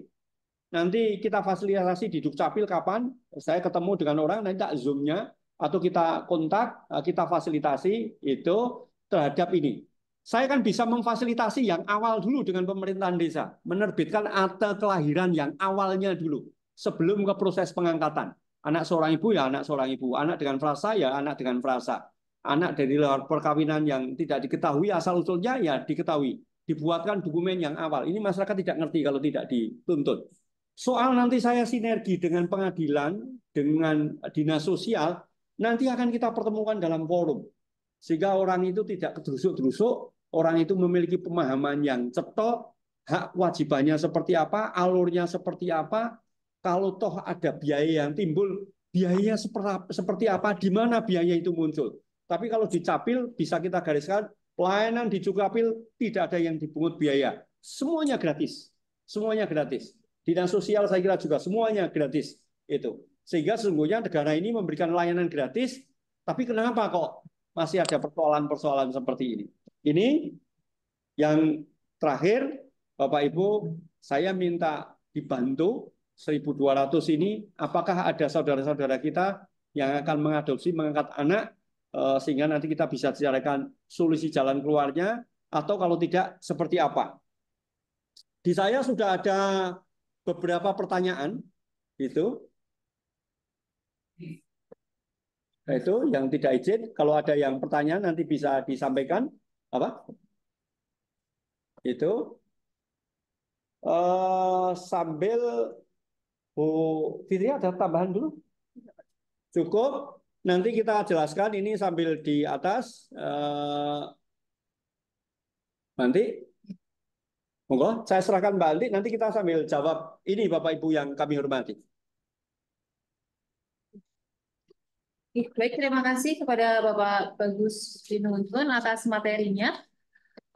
Nanti kita fasilitasi di Dukcapil kapan, saya ketemu dengan orang, nanti tak Zoom-nya, atau kita kontak, kita fasilitasi itu terhadap ini. Saya kan bisa memfasilitasi yang awal dulu dengan pemerintahan desa, menerbitkan akte kelahiran yang awalnya dulu, sebelum ke proses pengangkatan. Anak seorang ibu ya anak seorang ibu, anak dengan frasa ya anak dengan frasa, anak dari luar perkawinan yang tidak diketahui asal usulnya ya diketahui. Dibuatkan dokumen yang awal. Ini masyarakat tidak ngerti kalau tidak dituntut. Soal nanti saya sinergi dengan pengadilan, dengan dinas sosial, nanti akan kita pertemukan dalam forum. Sehingga orang itu tidak kedrusuk-drusuk, orang itu memiliki pemahaman yang cetok, hak kewajibannya seperti apa, alurnya seperti apa, kalau toh ada biaya yang timbul, biayanya seperti apa, di mana biaya itu muncul. Tapi kalau di Capil bisa kita gariskan, pelayanan di Dukcapil tidak ada yang dipungut biaya. Semuanya gratis. Semuanya gratis. Dinas sosial saya kira juga semuanya gratis. Itu. Sehingga sesungguhnya negara ini memberikan layanan gratis, tapi kenapa kok masih ada persoalan-persoalan seperti ini? Ini yang terakhir, Bapak Ibu, saya minta dibantu 1.200 ini, apakah ada saudara-saudara kita yang akan mengadopsi, mengangkat anak, sehingga nanti kita bisa bicarakan solusi jalan keluarnya, atau kalau tidak, seperti apa. Di saya sudah ada beberapa pertanyaan, itu yang tidak izin. Kalau ada yang pertanyaan nanti bisa disampaikan. Apa? Itu sambil Bu Fitri ada tambahan dulu? Cukup. Nanti kita jelaskan ini sambil di atas. Nanti, monggo, saya serahkan Mbak Andi. Nanti kita sambil jawab ini Bapak Ibu yang kami hormati. Baik, terima kasih kepada Bapak Bagus Dinuntun atas materinya.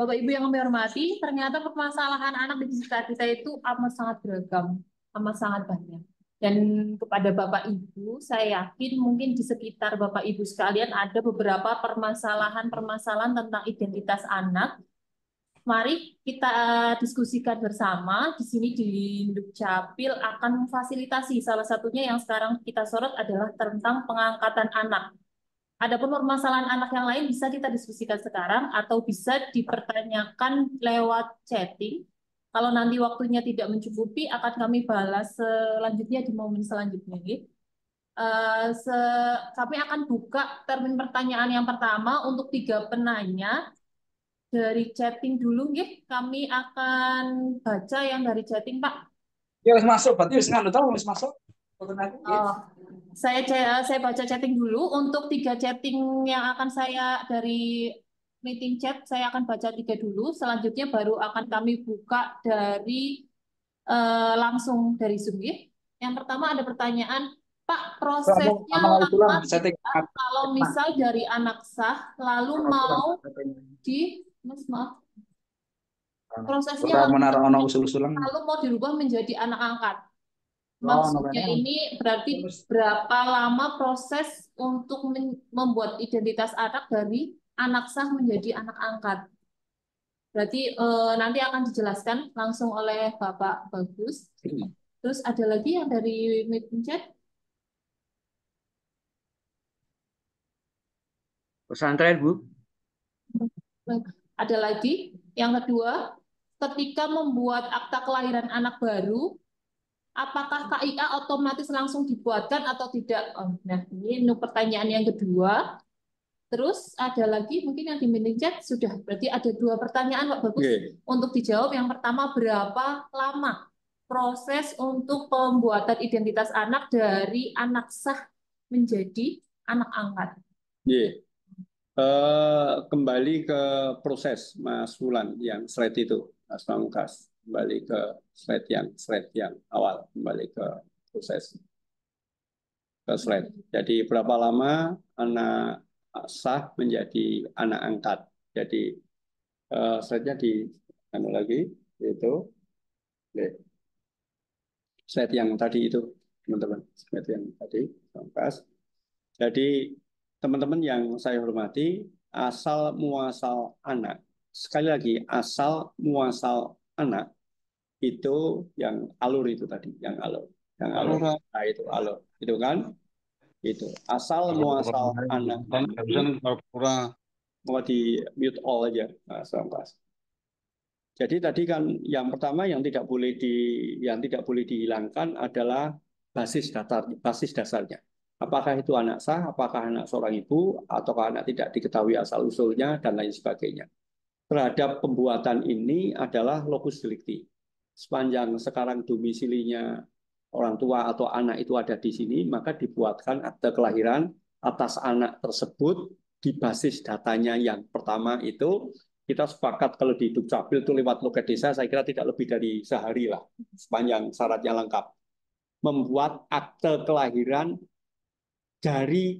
Bapak Ibu yang kami hormati, ternyata permasalahan anak di sekitar kita itu amat sangat beragam, amat sangat banyak. Dan kepada Bapak Ibu, saya yakin mungkin di sekitar Bapak Ibu sekalian ada beberapa permasalahan-permasalahan tentang identitas anak. Mari kita diskusikan bersama. Di sini di Dukcapil akan memfasilitasi. Salah satunya yang sekarang kita sorot adalah tentang pengangkatan anak. Adapun permasalahan anak yang lain bisa kita diskusikan sekarang atau bisa dipertanyakan lewat chatting. Kalau nanti waktunya tidak mencukupi, akan kami balas selanjutnya di momen selanjutnya. Kami akan buka termin pertanyaan yang pertama untuk 3 penanya. Dari chatting dulu, kami akan baca yang dari chatting, Pak. Ya, harus masuk, berarti harus nganu tahu harus masuk. Oh, saya baca chatting dulu. Untuk 3 chatting yang akan saya dari meeting chat, saya akan baca 3 dulu. Selanjutnya baru akan kami buka dari langsung dari Zoom. Yang pertama ada pertanyaan, Pak, prosesnya lama tidak kalau misal dari anak sah lalu mau di maaf. Prosesnya lalu mau dirubah menjadi anak angkat. Maksudnya ini berarti berapa lama proses untuk membuat identitas anak dari anak sah menjadi anak angkat. Berarti nanti akan dijelaskan langsung oleh Bapak Bagus. Terus ada lagi yang dari meeting chat. Pesantren, Bu. Ada lagi. Yang kedua, ketika membuat akta kelahiran anak baru, apakah KIA otomatis langsung dibuatkan atau tidak? Nah, ini pertanyaan yang kedua. Terus ada lagi mungkin yang di mini chat sudah. Berarti ada 2 pertanyaan, Pak Bagus. Untuk dijawab, yang pertama, berapa lama proses untuk pembuatan identitas anak dari anak sah menjadi anak angkat? Kembali ke proses Mas Wulan yang slide itu, Mas Pamungkas. Kembali ke slide yang awal, kembali ke proses ke slide. Jadi berapa lama anak sah menjadi anak angkat? Jadi slide-nya di lagi itu slide yang tadi itu, teman-teman. Slide yang tadi, Pamungkas. Jadi teman-teman yang saya hormati, asal muasal anak, sekali lagi asal muasal anak itu yang alur itu tadi, yang alur, nah itu alur, itu kan, itu asal muasal anak. Mau di mute all aja, Mas. Jadi tadi kan yang pertama yang tidak boleh dihilangkan adalah basis dasarnya. Apakah itu anak sah, apakah anak seorang ibu, ataukah anak tidak diketahui asal-usulnya, dan lain sebagainya. Terhadap pembuatan ini adalah locus delicti. Sepanjang sekarang domisilinya orang tua atau anak itu ada di sini, maka dibuatkan akte kelahiran atas anak tersebut di basis datanya yang pertama itu. Kita sepakat kalau di Dukcapil itu lewat loket desa, saya kira tidak lebih dari sehari lah, sepanjang syaratnya lengkap. Membuat akte kelahiran dari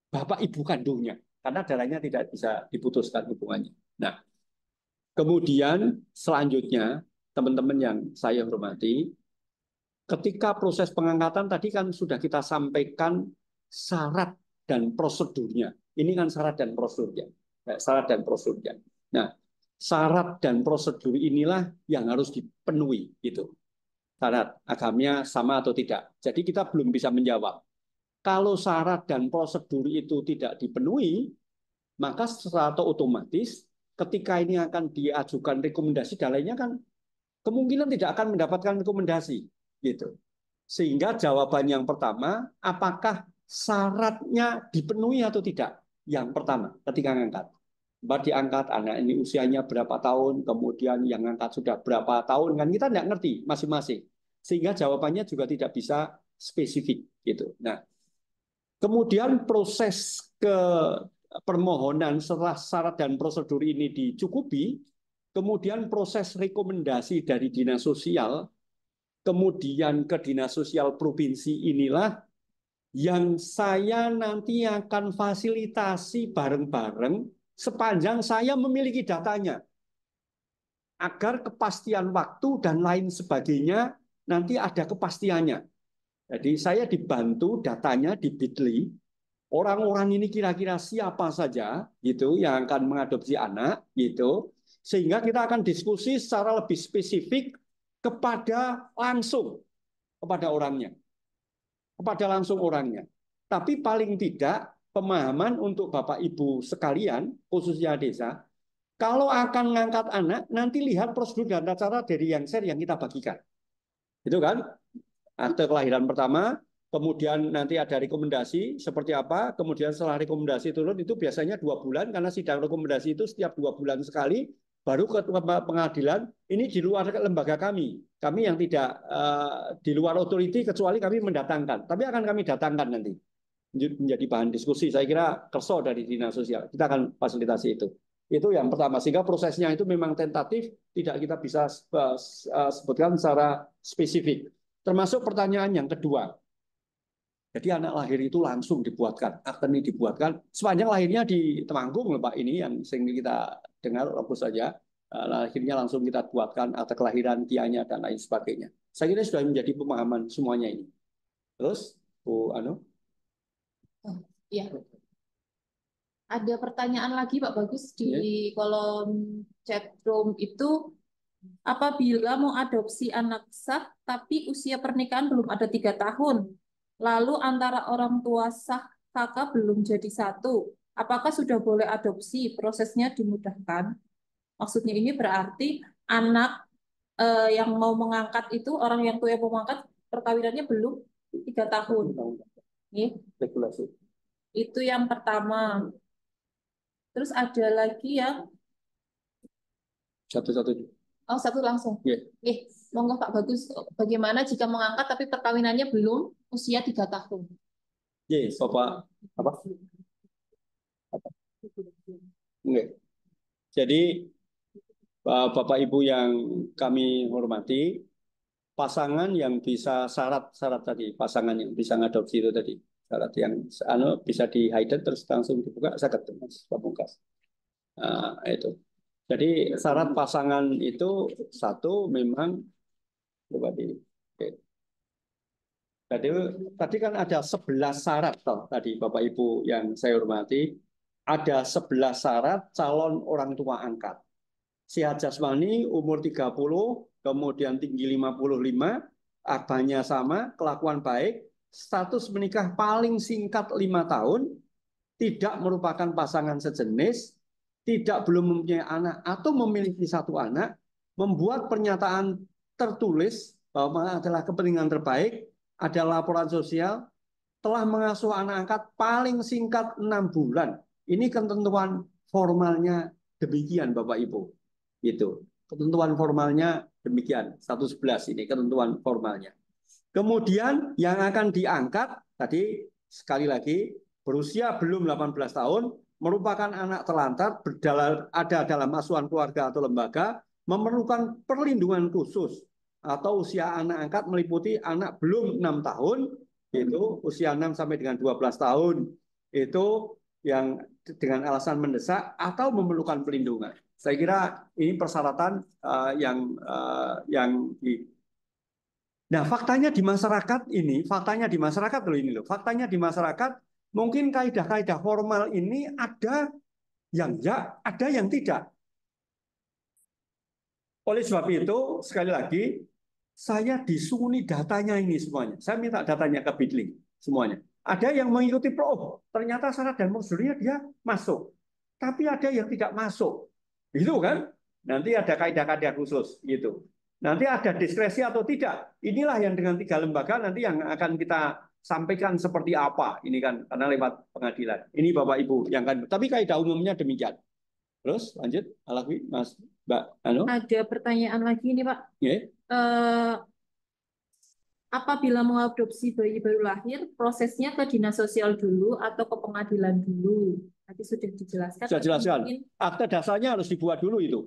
bapak ibu kandungnya, karena darahnya tidak bisa diputuskan hubungannya. Nah, kemudian selanjutnya, teman-teman yang saya hormati, ketika proses pengangkatan tadi kan sudah kita sampaikan syarat dan prosedurnya. Ini kan syarat dan prosedurnya. Syarat dan prosedurnya. Nah, syarat dan prosedur inilah yang harus dipenuhi, gitu. Syarat agamanya sama atau tidak. Jadi kita belum bisa menjawab. Kalau syarat dan prosedur itu tidak dipenuhi, maka secara otomatis ketika ini akan diajukan rekomendasi dan lainnya kan kemungkinan tidak akan mendapatkan rekomendasi, gitu. Sehingga jawaban yang pertama, apakah syaratnya dipenuhi atau tidak? Yang pertama, ketika ngangkat. Mbak diangkat, anak ini usianya berapa tahun, kemudian yang ngangkat sudah berapa tahun, kan kita tidak ngerti masing-masing. Sehingga jawabannya juga tidak bisa spesifik, gitu. Nah, kemudian proses ke permohonan setelah syarat dan prosedur ini dicukupi, kemudian proses rekomendasi dari dinas sosial, kemudian ke dinas sosial provinsi inilah yang saya nanti akan fasilitasi bareng-bareng sepanjang saya memiliki datanya. Agar kepastian waktu dan lain sebagainya nanti ada kepastiannya. Jadi saya dibantu datanya di Bitly, orang-orang ini kira-kira siapa saja gitu yang akan mengadopsi anak gitu, sehingga kita akan diskusi secara lebih spesifik kepada orangnya, Tapi paling tidak pemahaman untuk Bapak Ibu sekalian, khususnya desa, kalau akan mengangkat anak, nanti lihat prosedur dan tata cara dari yang share yang kita bagikan. Itu kan? Akte kelahiran pertama, kemudian nanti ada rekomendasi seperti apa, kemudian setelah rekomendasi turun itu biasanya 2 bulan, karena sidang rekomendasi itu setiap 2 bulan sekali, baru ke pengadilan, ini di luar lembaga kami yang tidak di luar otoriti, kecuali kami mendatangkan, tapi akan kami datangkan nanti, menjadi bahan diskusi, saya kira kerso dari dinas sosial, kita akan fasilitasi itu. Itu yang pertama, sehingga prosesnya itu memang tentatif, tidak kita bisa sebutkan secara spesifik. Termasuk pertanyaan yang kedua. Jadi anak lahir itu langsung dibuatkan, akte ini dibuatkan, sepanjang lahirnya di Temanggung, Pak, ini yang sering kita dengar, fokus saja, lahirnya langsung kita buatkan, akte kelahiran, kianya, dan lain sebagainya. Saya kira sudah menjadi pemahaman semuanya ini. Terus, Bu Anu? Ya. Ada pertanyaan lagi Pak Bagus di kolom chat room itu, apabila mau adopsi anak sah tapi usia pernikahan belum ada 3 tahun, lalu antara orang tua sah kakak belum jadi satu, apakah sudah boleh adopsi? Prosesnya dimudahkan. Maksudnya ini berarti anak yang mau mengangkat itu, orang yang tua yang mau mengangkat, perkawinannya belum 3 tahun. Nih, Regulasi. itu yang pertama. Terus ada lagi yang Satu-satu. oh satu langsung. Ya. Monggo Pak Bagus. Bagaimana jika mengangkat tapi perkawinannya belum usia 3 tahun? Ya, Bapak apa? Oke. Jadi Bapak Ibu yang kami hormati, pasangan yang bisa syarat-syarat tadi, pasangan yang bisa ngadopsi itu tadi, syarat yang bisa di hidden terus langsung dibuka, saya ketemu Mas Pamungkas. Nah, itu. Jadi syarat pasangan itu satu memang coba di. Oke. Tadi kan ada 11 syarat toh, tadi Bapak Ibu yang saya hormati, ada 11 syarat calon orang tua angkat. Sehat jasmani, umur 30, kemudian tinggi 55, agama sama, kelakuan baik, status menikah paling singkat 5 tahun, tidak merupakan pasangan sejenis, tidak belum mempunyai anak atau memiliki satu anak, membuat pernyataan tertulis bahwa adalah kepentingan terbaik, ada laporan sosial, telah mengasuh anak angkat paling singkat 6 bulan. Ini ketentuan formalnya demikian Bapak Ibu. Itu ketentuan formalnya demikian. 111 ini ketentuan formalnya. Kemudian yang akan diangkat tadi sekali lagi berusia belum 18 tahun, merupakan anak terlantar, ada dalam asuhan keluarga atau lembaga, memerlukan perlindungan khusus atau usia anak angkat meliputi anak belum 6 tahun, itu usia 6 sampai dengan 12 tahun, itu yang dengan alasan mendesak atau memerlukan perlindungan. Saya kira ini persyaratan yang Nah, faktanya di masyarakat ini, faktanya di masyarakat loh ini loh, faktanya di masyarakat mungkin kaidah-kaidah formal ini ada yang ya, ada yang tidak. Oleh sebab itu, sekali lagi, saya disuni datanya ini semuanya. Saya minta datanya ke Bitling semuanya. Ada yang mengikuti ternyata syarat dan prosedurnya dia masuk. Tapi ada yang tidak masuk. Itu kan? Nanti ada kaidah-kaidah khusus gitu. Nanti ada diskresi atau tidak. Inilah yang dengan 3 lembaga nanti yang akan kita sampaikan seperti apa. Ini kan karena lewat pengadilan. Ini Bapak Ibu yang kan. Tapi kaidah umumnya demikian. Terus lanjut, Alakwi, Mas, Mbak Ano. Ada pertanyaan lagi nih Pak. Yeah. Apabila mengadopsi bayi baru lahir, prosesnya ke dinas sosial dulu atau ke pengadilan dulu? Tadi sudah dijelaskan. Sudah jelaskan. Akte dasarnya harus dibuat dulu itu.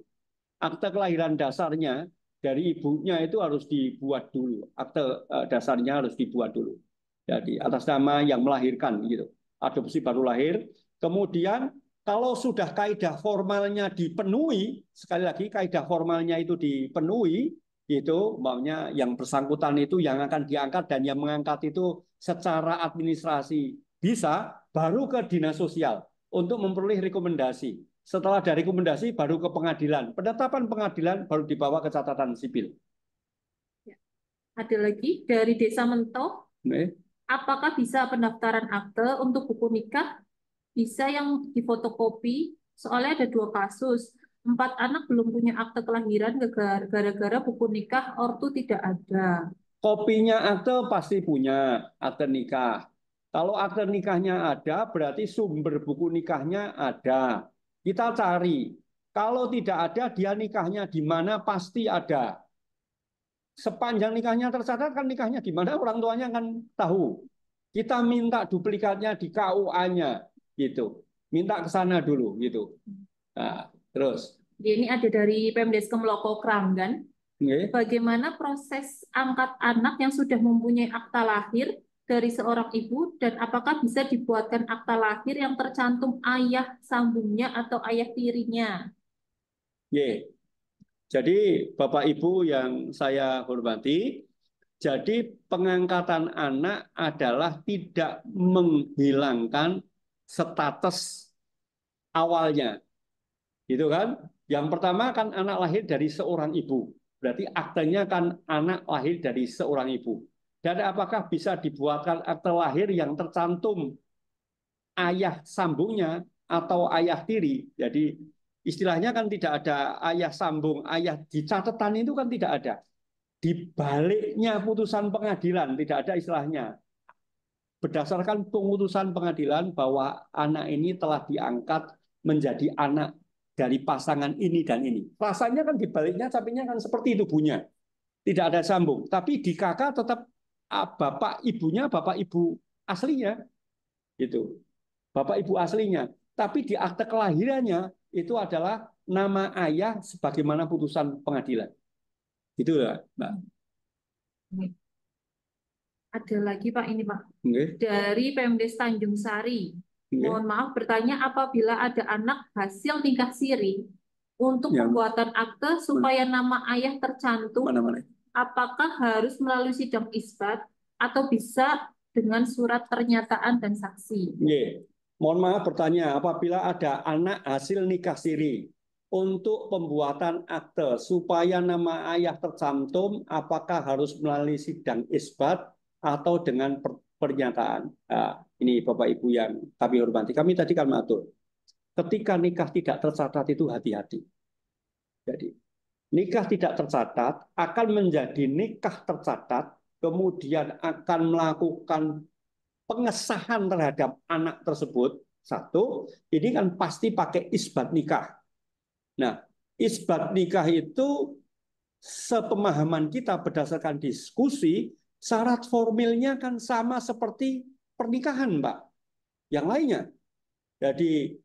Akte kelahiran dasarnya dari ibunya itu harus dibuat dulu. Akte dasarnya harus dibuat dulu. Jadi atas nama yang melahirkan gitu. Adopsi baru lahir. Kemudian kalau sudah kaidah formalnya dipenuhi, sekali lagi kaidah formalnya itu dipenuhi, itu maunya yang bersangkutan itu yang akan diangkat dan yang mengangkat itu secara administrasi bisa, baru ke dinas sosial untuk memperoleh rekomendasi. Setelah dari rekomendasi baru ke pengadilan. Penetapan pengadilan baru dibawa ke catatan sipil. Ada lagi dari Desa Mentok. Apakah bisa pendaftaran akte untuk buku nikah? Bisa yang difotokopi? Soalnya ada 2 kasus. 4 anak belum punya akte kelahiran gara-gara buku nikah ortu tidak ada. Kopinya akte pasti punya akte nikah. Kalau akte nikahnya ada, berarti sumber buku nikahnya ada. Kita cari. Kalau tidak ada, dia nikahnya di mana pasti ada. Sepanjang nikahnya tercatat kan nikahnya di mana orang tuanya kan tahu. Kita minta duplikatnya di KUA-nya gitu. Minta ke sana dulu gitu. Nah, terus. Ini ada dari Pemdes Kemloko Kranggan. Bagaimana proses angkat anak yang sudah mempunyai akta lahir dari seorang ibu dan apakah bisa dibuatkan akta lahir yang tercantum ayah sambungnya atau ayah tirinya? Jadi Bapak Ibu yang saya hormati, jadi pengangkatan anak adalah tidak menghilangkan status awalnya. Gitu kan? Yang pertama kan anak lahir dari seorang ibu. Berarti aktenya kan anak lahir dari seorang ibu. Dan apakah bisa dibuatkan akte lahir yang tercantum ayah sambungnya atau ayah tiri. Jadi istilahnya kan tidak ada ayah sambung, ayah di catatan itu kan tidak ada. Di baliknya putusan pengadilan tidak ada istilahnya. Berdasarkan putusan pengadilan bahwa anak ini telah diangkat menjadi anak dari pasangan ini dan ini. Rasanya kan di baliknya sapinya kan seperti itu bunyinya. Tidak ada sambung. Tapi di kakak tetap bapak ibunya bapak ibu aslinya. Gitu. Bapak ibu aslinya. Tapi di akte kelahirannya itu adalah nama ayah sebagaimana putusan pengadilan. Itu ya, Mbak. Ada lagi Pak ini Pak. Oke. Dari Pemdes Tanjung Sari. Oke. Mohon maaf bertanya apabila ada anak hasil nikah siri untuk Yang pembuatan akte supaya nama ayah tercantum, mana-mana. apakah harus melalui sidang isbat atau bisa dengan surat pernyataan dan saksi? Oke. Mohon maaf bertanya, apabila ada anak hasil nikah siri untuk pembuatan akte supaya nama ayah tercantum, apakah harus melalui sidang isbat atau dengan pernyataan? Nah, ini Bapak Ibu yang kami hormati. Kami tadi kan mengatur, ketika nikah tidak tercatat itu hati-hati. Jadi nikah tidak tercatat akan menjadi nikah tercatat, kemudian akan melakukan pengesahan terhadap anak tersebut. Satu, ini kan pasti pakai isbat nikah. Nah, isbat nikah itu sepemahaman kita berdasarkan diskusi, syarat formilnya kan sama seperti pernikahan, Mbak. Yang lainnya. Jadi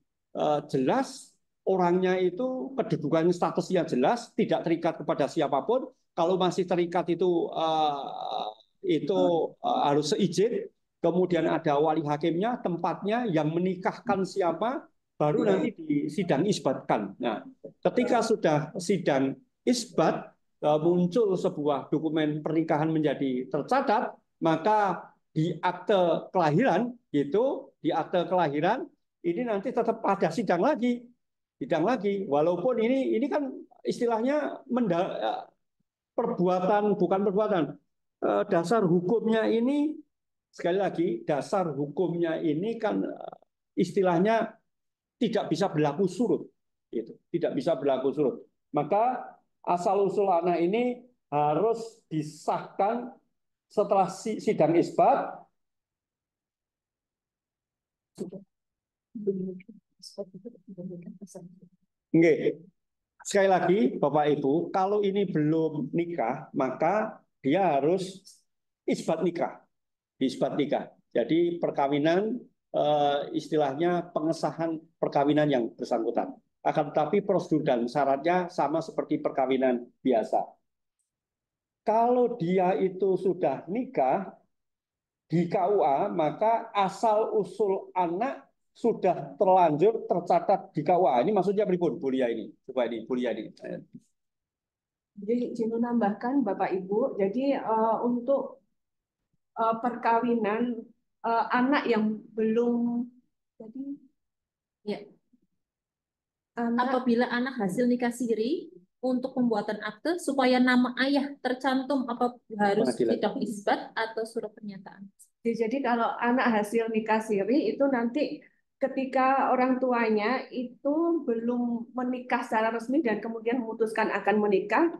jelas orangnya itu kedudukan statusnya jelas, tidak terikat kepada siapapun. Kalau masih terikat itu harus seizin. Kemudian ada wali hakimnya, tempatnya, yang menikahkan siapa, baru nanti di sidang isbatkan. Nah, ketika sudah sidang isbat, muncul sebuah dokumen pernikahan menjadi tercatat, maka di akte kelahiran, di akte kelahiran, ini nanti tetap ada sidang lagi, walaupun ini kan istilahnya perbuatan, bukan perbuatan, dasar hukumnya ini, sekali lagi, dasar hukumnya ini kan istilahnya tidak bisa berlaku surut, gitu. Tidak bisa berlaku surut. Maka asal usul anak ini harus disahkan setelah sidang isbat. Oke. Sekali lagi, Bapak Ibu, kalau ini belum nikah, maka dia harus isbat nikah. Isbat nikah. Jadi perkawinan, istilahnya pengesahan perkawinan yang bersangkutan. Akan tetapi prosedur dan syaratnya sama seperti perkawinan biasa. Kalau dia itu sudah nikah di KUA, maka asal usul anak sudah terlanjur tercatat di KUA. Ini maksudnya pripun, Bu Lia ini? Coba ini, Bu Lia ini. Jadi izin menambahkan Bapak Ibu, jadi untuk perkawinan anak yang belum, jadi Ya. anak Apabila anak hasil nikah siri untuk pembuatan akte supaya nama ayah tercantum, apa harus Pengadilan. sidang isbat atau surat pernyataan? jadi kalau anak hasil nikah siri itu nanti ketika orang tuanya itu belum menikah secara resmi dan kemudian memutuskan akan menikah,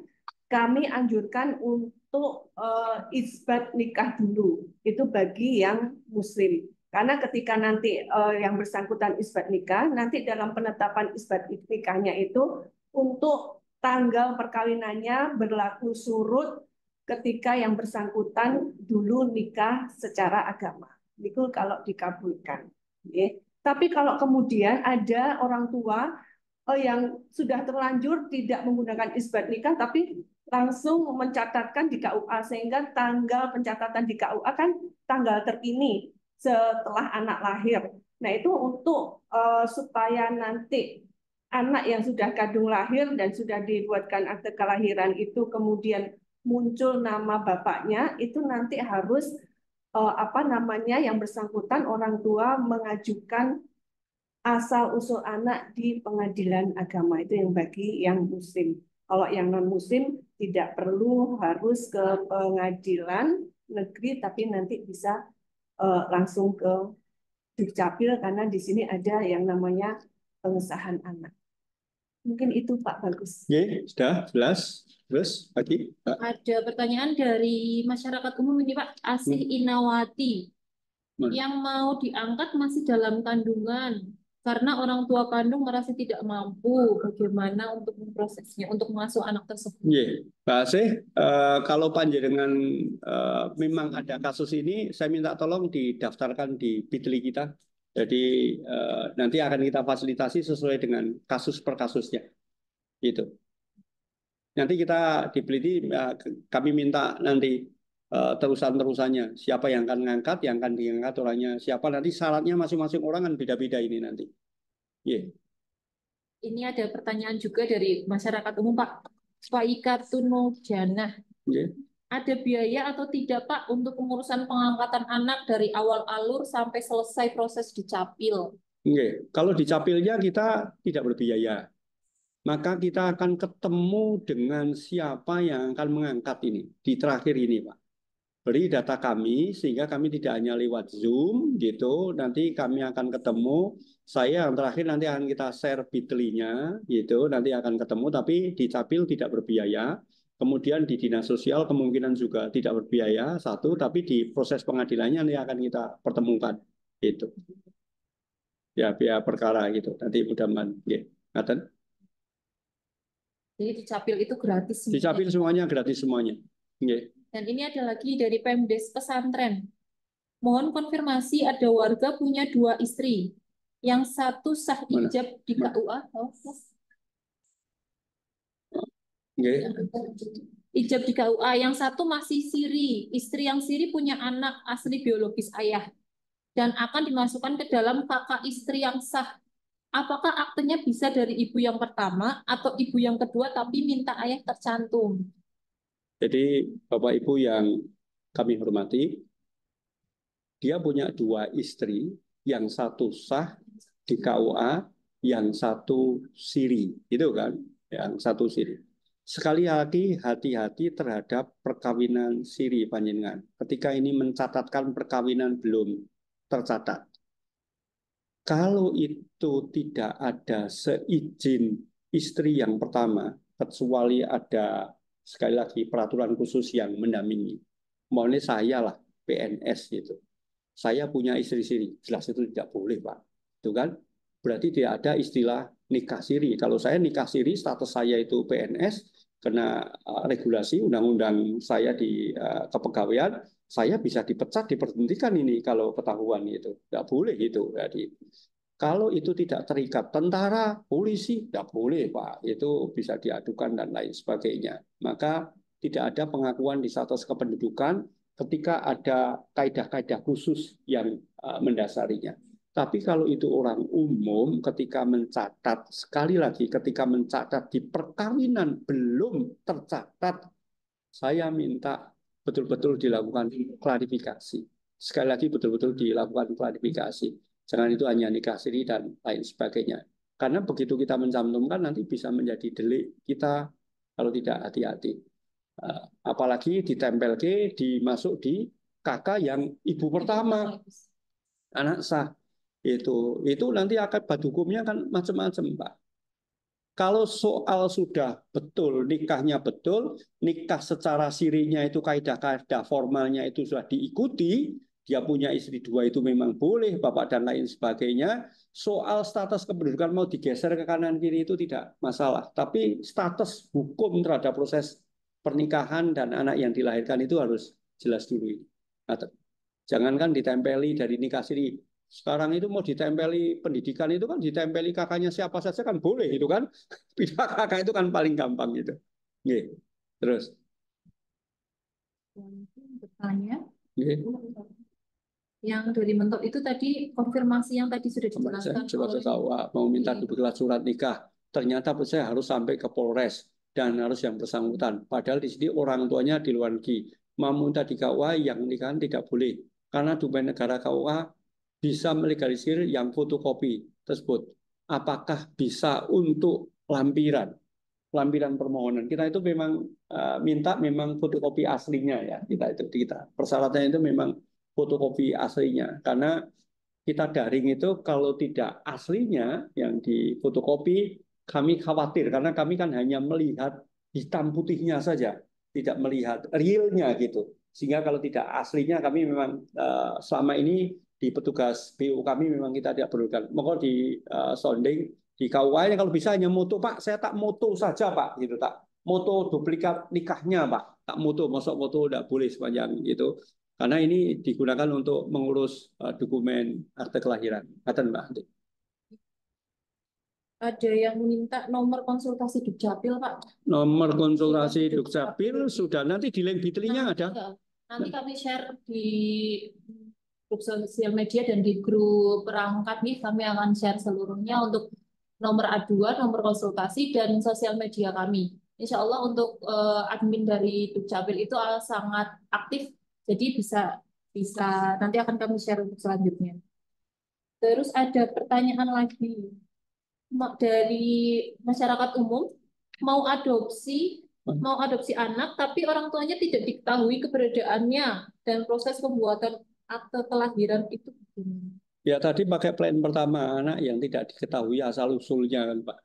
kami anjurkan untuk isbat nikah dulu. Itu bagi yang muslim. Karena ketika nanti yang bersangkutan isbat nikah, nanti dalam penetapan isbat nikahnya itu untuk tanggal perkawinannya berlaku surut ketika yang bersangkutan dulu nikah secara agama. Itu kalau dikabulkan. Tapi kalau kemudian ada orang tua yang sudah terlanjur tidak menggunakan isbat nikah, tapi langsung mencatatkan di KUA, sehingga tanggal pencatatan di KUA kan tanggal terkini setelah anak lahir. Nah, itu untuk supaya nanti anak yang sudah kandung lahir dan sudah dibuatkan akte kelahiran itu kemudian muncul nama bapaknya, itu nanti harus yang bersangkutan orang tua mengajukan asal usul anak di pengadilan agama. Itu yang bagi yang muslim. Kalau yang non muslim tidak perlu harus ke pengadilan negeri, tapi nanti bisa langsung ke Dukcapil karena di sini ada yang namanya pengesahan anak. Mungkin itu Pak Bagus. Oke, sudah jelas. Terus lagi, Pak. Ada pertanyaan dari masyarakat umum ini Pak, Asih Inawati. Mana? Yang mau diangkat masih dalam kandungan karena orang tua kandung merasa tidak mampu. Bagaimana untuk memprosesnya, untuk masuk anak tersebut? Iya, Pak Asih, kalau panjenengan memang ada kasus ini, saya minta tolong didaftarkan di Bitly kita. Jadi nanti akan kita fasilitasi sesuai dengan kasus per kasusnya. Gitu. Nanti kita di Bitly, kami minta nanti terusan-terusannya. Siapa yang akan ngangkat, yang akan diangkat orangnya siapa. Nanti syaratnya masing-masing orang kan beda-beda ini nanti. Iya. Ini ada pertanyaan juga dari masyarakat umum Pak. Pak Ika Tunojana. Iya. Ada biaya atau tidak Pak untuk pengurusan pengangkatan anak dari awal alur sampai selesai proses dicapil? Oke, kalau di capilnya kita tidak berbiaya, maka kita akan ketemu dengan siapa yang akan mengangkat ini di terakhir ini, Pak. Beri data kami sehingga kami tidak hanya lewat Zoom gitu, nanti kami akan ketemu. Saya yang terakhir nanti akan kita share Bitly-nya gitu, nanti akan ketemu tapi di capil tidak berbiaya. Kemudian di dinas sosial kemungkinan juga tidak berbiaya satu, tapi di proses pengadilannya nanti akan kita pertemukan gitu. Ya biaya perkara gitu. Nanti mudah-mudahan ya. Ngaten. Jadi dicapil itu gratis Di semuanya. capil semuanya gratis semuanya. Nggih. Dan ini ada lagi dari Pemdes Pesantren. Mohon konfirmasi ada warga punya 2 istri. Yang satu sah Mana? ijab di Mana? KUA. Oh, Nggih. ijab di KUA. Yang satu masih siri. Istri yang siri punya anak asli biologis ayah. Dan akan dimasukkan ke dalam kakak istri yang sah. Apakah aktenya bisa dari ibu yang pertama atau ibu yang kedua tapi minta ayah tercantum? Jadi Bapak Ibu yang kami hormati, dia punya 2 istri, yang satu sah di KUA, yang satu siri, itu kan, yang satu siri. Sekali lagi hati-hati terhadap perkawinan siri panjenengan. Ketika ini mencatatkan perkawinan belum tercatat. Kalau itu tidak ada seizin istri yang pertama, kecuali ada sekali lagi peraturan khusus yang mendampingi. Maunya saya lah PNS gitu. Saya punya istri siri, jelas itu tidak boleh Pak. Itu kan berarti tidak ada istilah nikah siri. Kalau saya nikah siri, status saya itu PNS, kena regulasi undang-undang saya di kepegawaian, saya bisa dipecat, diberhentikan ini kalau ketahuan itu. Tidak boleh itu. Jadi kalau itu tidak terikat tentara, polisi, tidak boleh Pak. Itu bisa diadukan dan lain sebagainya. Maka tidak ada pengakuan di status kependudukan ketika ada kaidah-kaidah khusus yang mendasarinya. Tapi kalau itu orang umum, ketika mencatat, sekali lagi ketika mencatat di perkawinan belum tercatat, saya minta betul-betul dilakukan klarifikasi. Sekali lagi betul-betul dilakukan klarifikasi. Jangan itu hanya nikah siri dan lain sebagainya. Karena begitu kita mencantumkan nanti bisa menjadi delik kita kalau tidak hati-hati. Apalagi ditempel ke, dimasuk di kakak yang ibu pertama, anak sah. Itu nanti akibat hukumnya kan macam-macam, Pak. Kalau soal sudah betul, nikahnya betul, nikah secara sirinya itu kaidah-kaidah formalnya itu sudah diikuti, dia punya istri 2 itu memang boleh, bapak dan lain sebagainya. Soal status kependudukan mau digeser ke kanan kiri itu tidak masalah. Tapi status hukum terhadap proses pernikahan dan anak yang dilahirkan itu harus jelas dulu. Jangankan ditempeli dari nikah siri. Sekarang itu mau ditempeli pendidikan itu kan ditempeli kakaknya siapa saja kan boleh itu kan. Pindah kakak itu kan paling gampang itu. Oke. Terus. Bertanya. Oke. Yang dari Mentok itu tadi konfirmasi yang tadi sudah dijelaskan. Coba saya tahu mau minta dibuat surat nikah. Ternyata saya harus sampai ke Polres dan harus yang bersangkutan. Padahal di sini orang tuanya di luar negeri. Mau minta di KUA yang nikahan tidak boleh. Karena domain negara KUA bisa melegalisir yang fotokopi tersebut. Apakah bisa untuk lampiran permohonan? Kita itu memang minta memang fotokopi aslinya ya. Kita persyaratannya itu memang fotokopi aslinya karena kita daring itu kalau tidak aslinya yang difotokopi, kami khawatir karena kami kan hanya melihat hitam putihnya saja, tidak melihat realnya gitu. Sehingga kalau tidak aslinya kami memang selama ini di petugas BU kami memang kita tidak perlukan. Maka di sounding di KUA ini kalau bisa hanya moto Pak, saya tak moto saja Pak, gitu tak. Moto duplikat nikahnya Pak, tak moto, masuk moto tidak boleh sepanjang gitu. Karena ini digunakan untuk mengurus dokumen akte kelahiran. Kata Mbak Andi. Ada yang minta nomor konsultasi Dukcapil, Pak. Nomor konsultasi Dukcapil sudah, nanti di link Bitly-nya ada. Nanti kami share di grup sosial media dan di grup perangkat nih, kami akan share seluruhnya untuk nomor aduan, nomor konsultasi, dan sosial media kami. Insya Allah untuk admin dari Dukcapil itu sangat aktif, jadi bisa nanti akan kami share untuk selanjutnya. Terus ada pertanyaan lagi dari masyarakat umum, mau adopsi anak, tapi orang tuanya tidak diketahui keberadaannya dan proses pembuatan akte kelahiran itu gimana? Ya tadi pakai plan pertama, anak yang tidak diketahui asal usulnya kan Pak.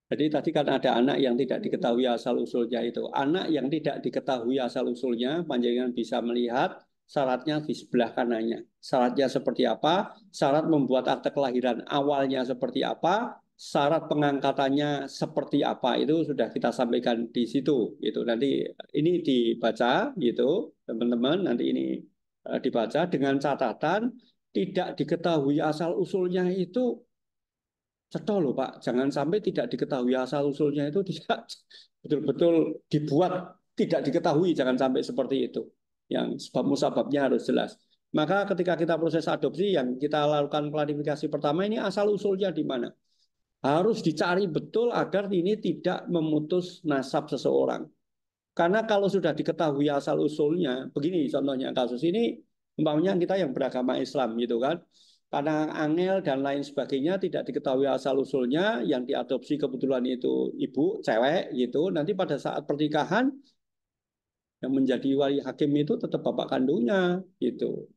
Jadi tadi kan ada anak yang tidak diketahui asal usulnya itu. Anak yang tidak diketahui asal usulnya, panjenengan bisa melihat syaratnya di sebelah kanannya. Syaratnya seperti apa? Syarat membuat akte kelahiran awalnya seperti apa? Syarat pengangkatannya seperti apa? Itu sudah kita sampaikan di situ. Gitu. Nanti ini dibaca, gitu, teman-teman. Nanti ini dibaca dengan catatan tidak diketahui asal usulnya itu cetol loh Pak, jangan sampai tidak diketahui asal usulnya itu tidak betul-betul dibuat tidak diketahui, jangan sampai seperti itu. Yang sebab musababnya harus jelas. Maka ketika kita proses adopsi yang kita lakukan klarifikasi pertama ini asal usulnya di mana? Harus dicari betul agar ini tidak memutus nasab seseorang. Karena kalau sudah diketahui asal usulnya, begini contohnya kasus ini, umpamanya kita yang beragama Islam gitu kan, karena angel dan lain sebagainya tidak diketahui asal usulnya, yang diadopsi kebetulan itu ibu cewek gitu, nanti pada saat pernikahan yang menjadi wali hakim itu tetap bapak kandungnya gitu.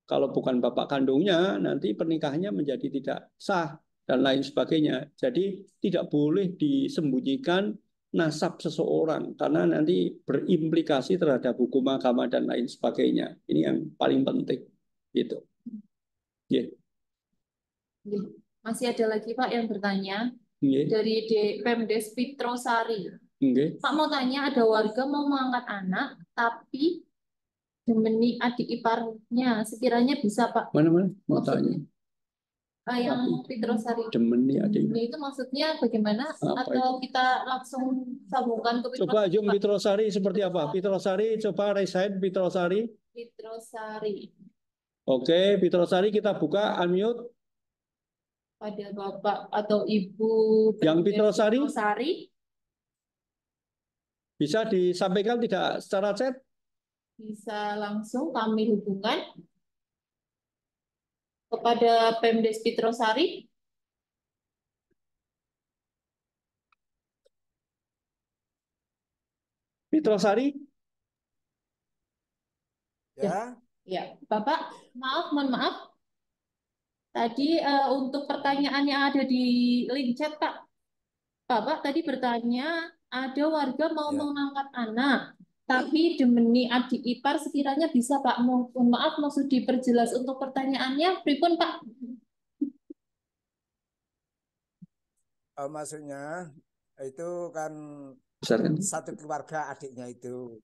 Kalau bukan bapak kandungnya, nanti pernikahannya menjadi tidak sah dan lain sebagainya. Jadi tidak boleh disembunyikan nasab seseorang karena nanti berimplikasi terhadap hukum agama dan lain sebagainya. Ini yang paling penting. Gitu. Yeah. Masih ada lagi Pak yang bertanya dari Pemdes Pitrosari. Pak mau tanya, ada warga mau mengangkat anak tapi Demeni adik iparnya, sekiranya bisa Pak? Mana? Mau tanya. Yang Pitrosari. Demeni adik. Itu maksudnya bagaimana? Atau kita langsung sambungkan ke Pitrosari? Coba Jum Pitrosari seperti apa? Pitrosari, coba raise hand Pitrosari. Pitrosari. Oke, Pitrosari kita buka, unmute. Pada Bapak atau Ibu yang Pitrosari bisa disampaikan tidak secara chat? Bisa langsung kami hubungkan kepada Pemdes Pitrosari. Pitrosari? Ya. Ya, Bapak, mohon maaf. Tadi untuk pertanyaan yang ada di link chat, Pak. Bapak tadi bertanya, ada warga mau mengangkat anak, tapi Demeni adik ipar sekiranya bisa Pak. Mohon maaf, maksud diperjelas untuk pertanyaannya, pripun Pak? Maksudnya itu kan satu keluarga adiknya itu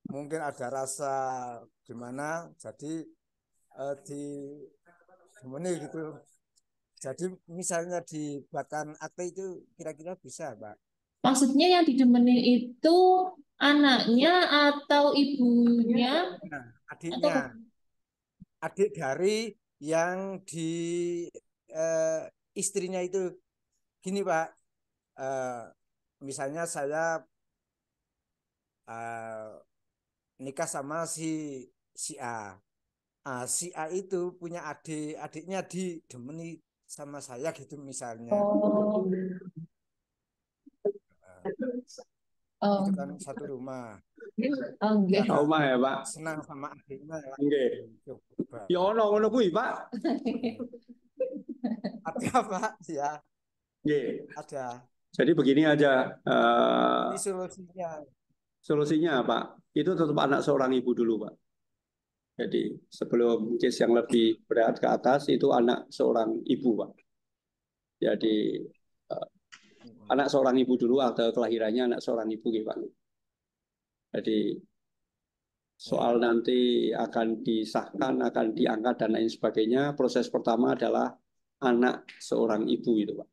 mungkin ada rasa gimana, jadi di Demeni gitu. Jadi misalnya dibuatkan akte itu kira-kira bisa, Pak? Maksudnya yang didemenin itu anaknya atau ibunya? Nah, adiknya. Adik dari yang di istrinya itu. Gini, Pak. Misalnya saya nikah sama si A. Si A itu punya adiknya didemeni sama saya gitu misalnya. Oh, Itu kan satu rumah. oh, nggih. Karena Omah ya, Pak. senang sama adiknya, Pak. Nggih. Coba. Ya ono ngono kuwi, Pak. Ada, Pak? Ya, Nggih. ada. Jadi begini aja, Ini solusinya. solusinya, Pak. Itu tetap anak seorang ibu dulu, Pak. Jadi sebelum case yang lebih berat ke atas itu anak seorang ibu, Pak. Jadi anak seorang ibu dulu, akte kelahirannya anak seorang ibu, gitu, Pak. Jadi soal nanti akan disahkan, akan diangkat dan lain sebagainya. Proses pertama adalah anak seorang ibu itu, Pak.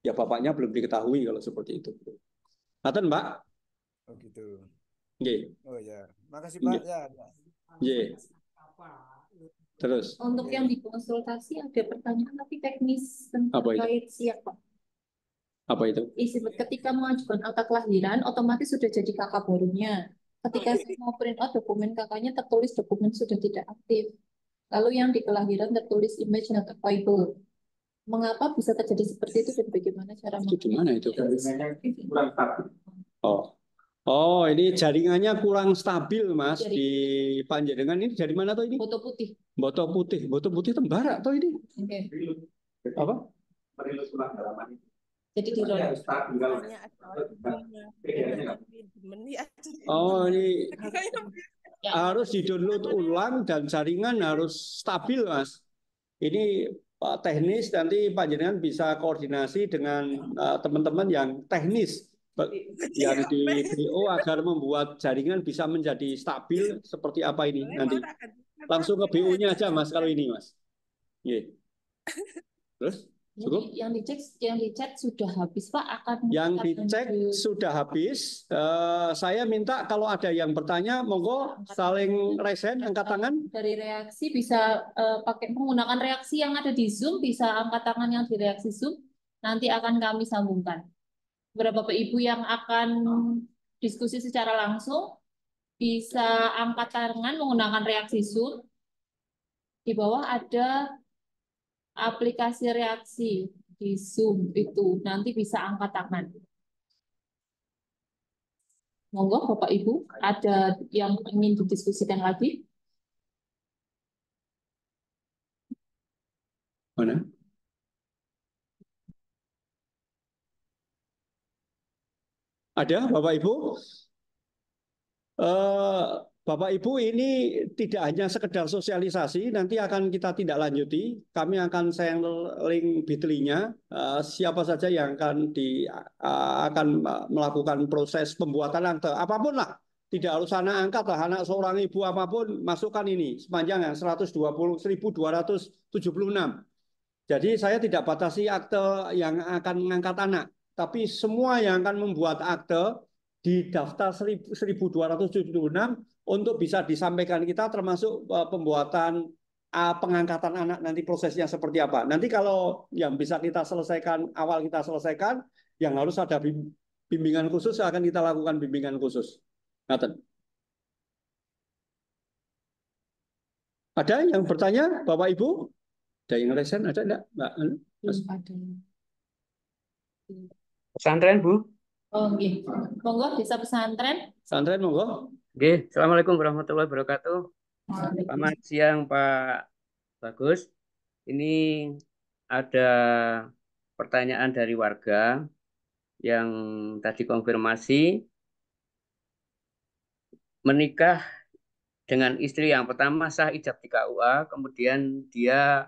Ya bapaknya belum diketahui kalau seperti itu. Ngaten, Mbak? Oh gitu. Nggih. Oh ya. Makasih, Pak. Nggih. Ya. Nggih. Terus Untuk yang dikonsultasi ada pertanyaan tapi teknis Apa itu? terkait siap, Pak. apa itu? Ketika mengajukan akta kelahiran, otomatis sudah jadi kakak barunya. Ketika saya mau print out dokumen kakaknya tertulis dokumen sudah tidak aktif. Lalu yang di kelahiran tertulis image not available. Mengapa bisa terjadi seperti itu dan bagaimana cara Itu di mana itu? kurang Oh. Oh, ini jaringannya kurang stabil, Mas. Jaring. Di Panjenengan ini dari mana tuh ini? foto putih? Boto putih. Boto putih Tembara tuh ini. Oke. Apa? Jadi di roll. Oh, ini Ya. harus di-download ulang dan jaringan harus stabil, Mas. Ini Pak teknis, nanti Panjenengan bisa koordinasi dengan teman-teman yang teknis yang di BO agar membuat jaringan bisa menjadi stabil seperti apa ini nanti. Langsung ke BO-nya aja, Mas, kalau ini, Mas. Iya. Terus? Cukup? Yang dicek sudah habis, Pak. Yang dicek sudah habis. Saya minta kalau ada yang bertanya, monggo saling resen, angkat tangan. Dari reaksi bisa pakai menggunakan reaksi yang ada di Zoom, bisa angkat tangan yang di reaksi Zoom. Nanti akan kami sambungkan. Beberapa Bapak Ibu yang akan diskusi secara langsung bisa angkat tangan menggunakan reaksi Zoom. Di bawah ada aplikasi reaksi di Zoom itu, nanti bisa angkat tangan. Monggo Bapak Ibu, ada yang ingin didiskusikan lagi? Mana? Ada Bapak Ibu? Bapak Ibu, ini tidak hanya sekedar sosialisasi, nanti akan kita tindak lanjuti. Kami akan share link Bitly-nya. Siapa saja yang akan melakukan proses pembuatan akte, apapun lah. Tidak harus anak angkat lah, anak seorang ibu apapun, masukkan ini sepanjang 120.276. Jadi saya tidak batasi akte yang akan mengangkat anak, tapi semua yang akan membuat akte di daftar 1.276 untuk bisa disampaikan kita, termasuk pembuatan pengangkatan anak, nanti prosesnya seperti apa. Nanti kalau yang bisa kita selesaikan, awal kita selesaikan, yang harus ada bimbingan khusus, akan kita lakukan bimbingan khusus. Ngaten. Ada yang bertanya, Bapak Ibu? Ada yang resen, ada enggak, Mbak? Ada. Pesantren, Bu. Oh, nggih. Monggo desa pesantren. Pesantren, monggo. Oke, Assalamualaikum warahmatullahi wabarakatuh. Selamat siang Pak Bagus. Ini ada pertanyaan dari warga yang tadi konfirmasi menikah dengan istri yang pertama sah ijab di KUA, kemudian dia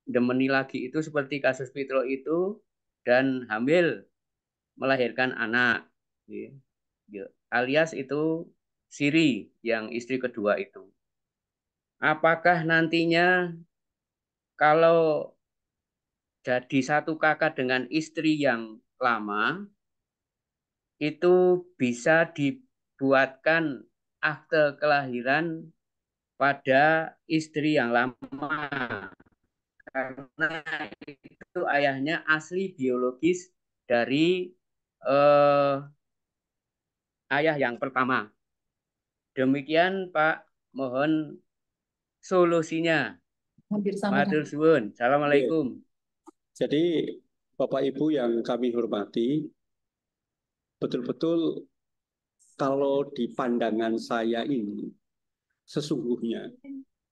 demeni lagi itu seperti kasus Fitro itu dan hamil melahirkan anak, alias itu siri yang istri kedua itu. Apakah nantinya kalau jadi satu kakak dengan istri yang lama itu bisa dibuatkan akte kelahiran pada istri yang lama karena itu ayahnya asli biologis dari ayah yang pertama. Demikian Pak, mohon solusinya. Hampir sama. Matur suwun. Assalamualaikum. Jadi Bapak Ibu yang kami hormati, betul-betul kalau di pandangan saya ini sesungguhnya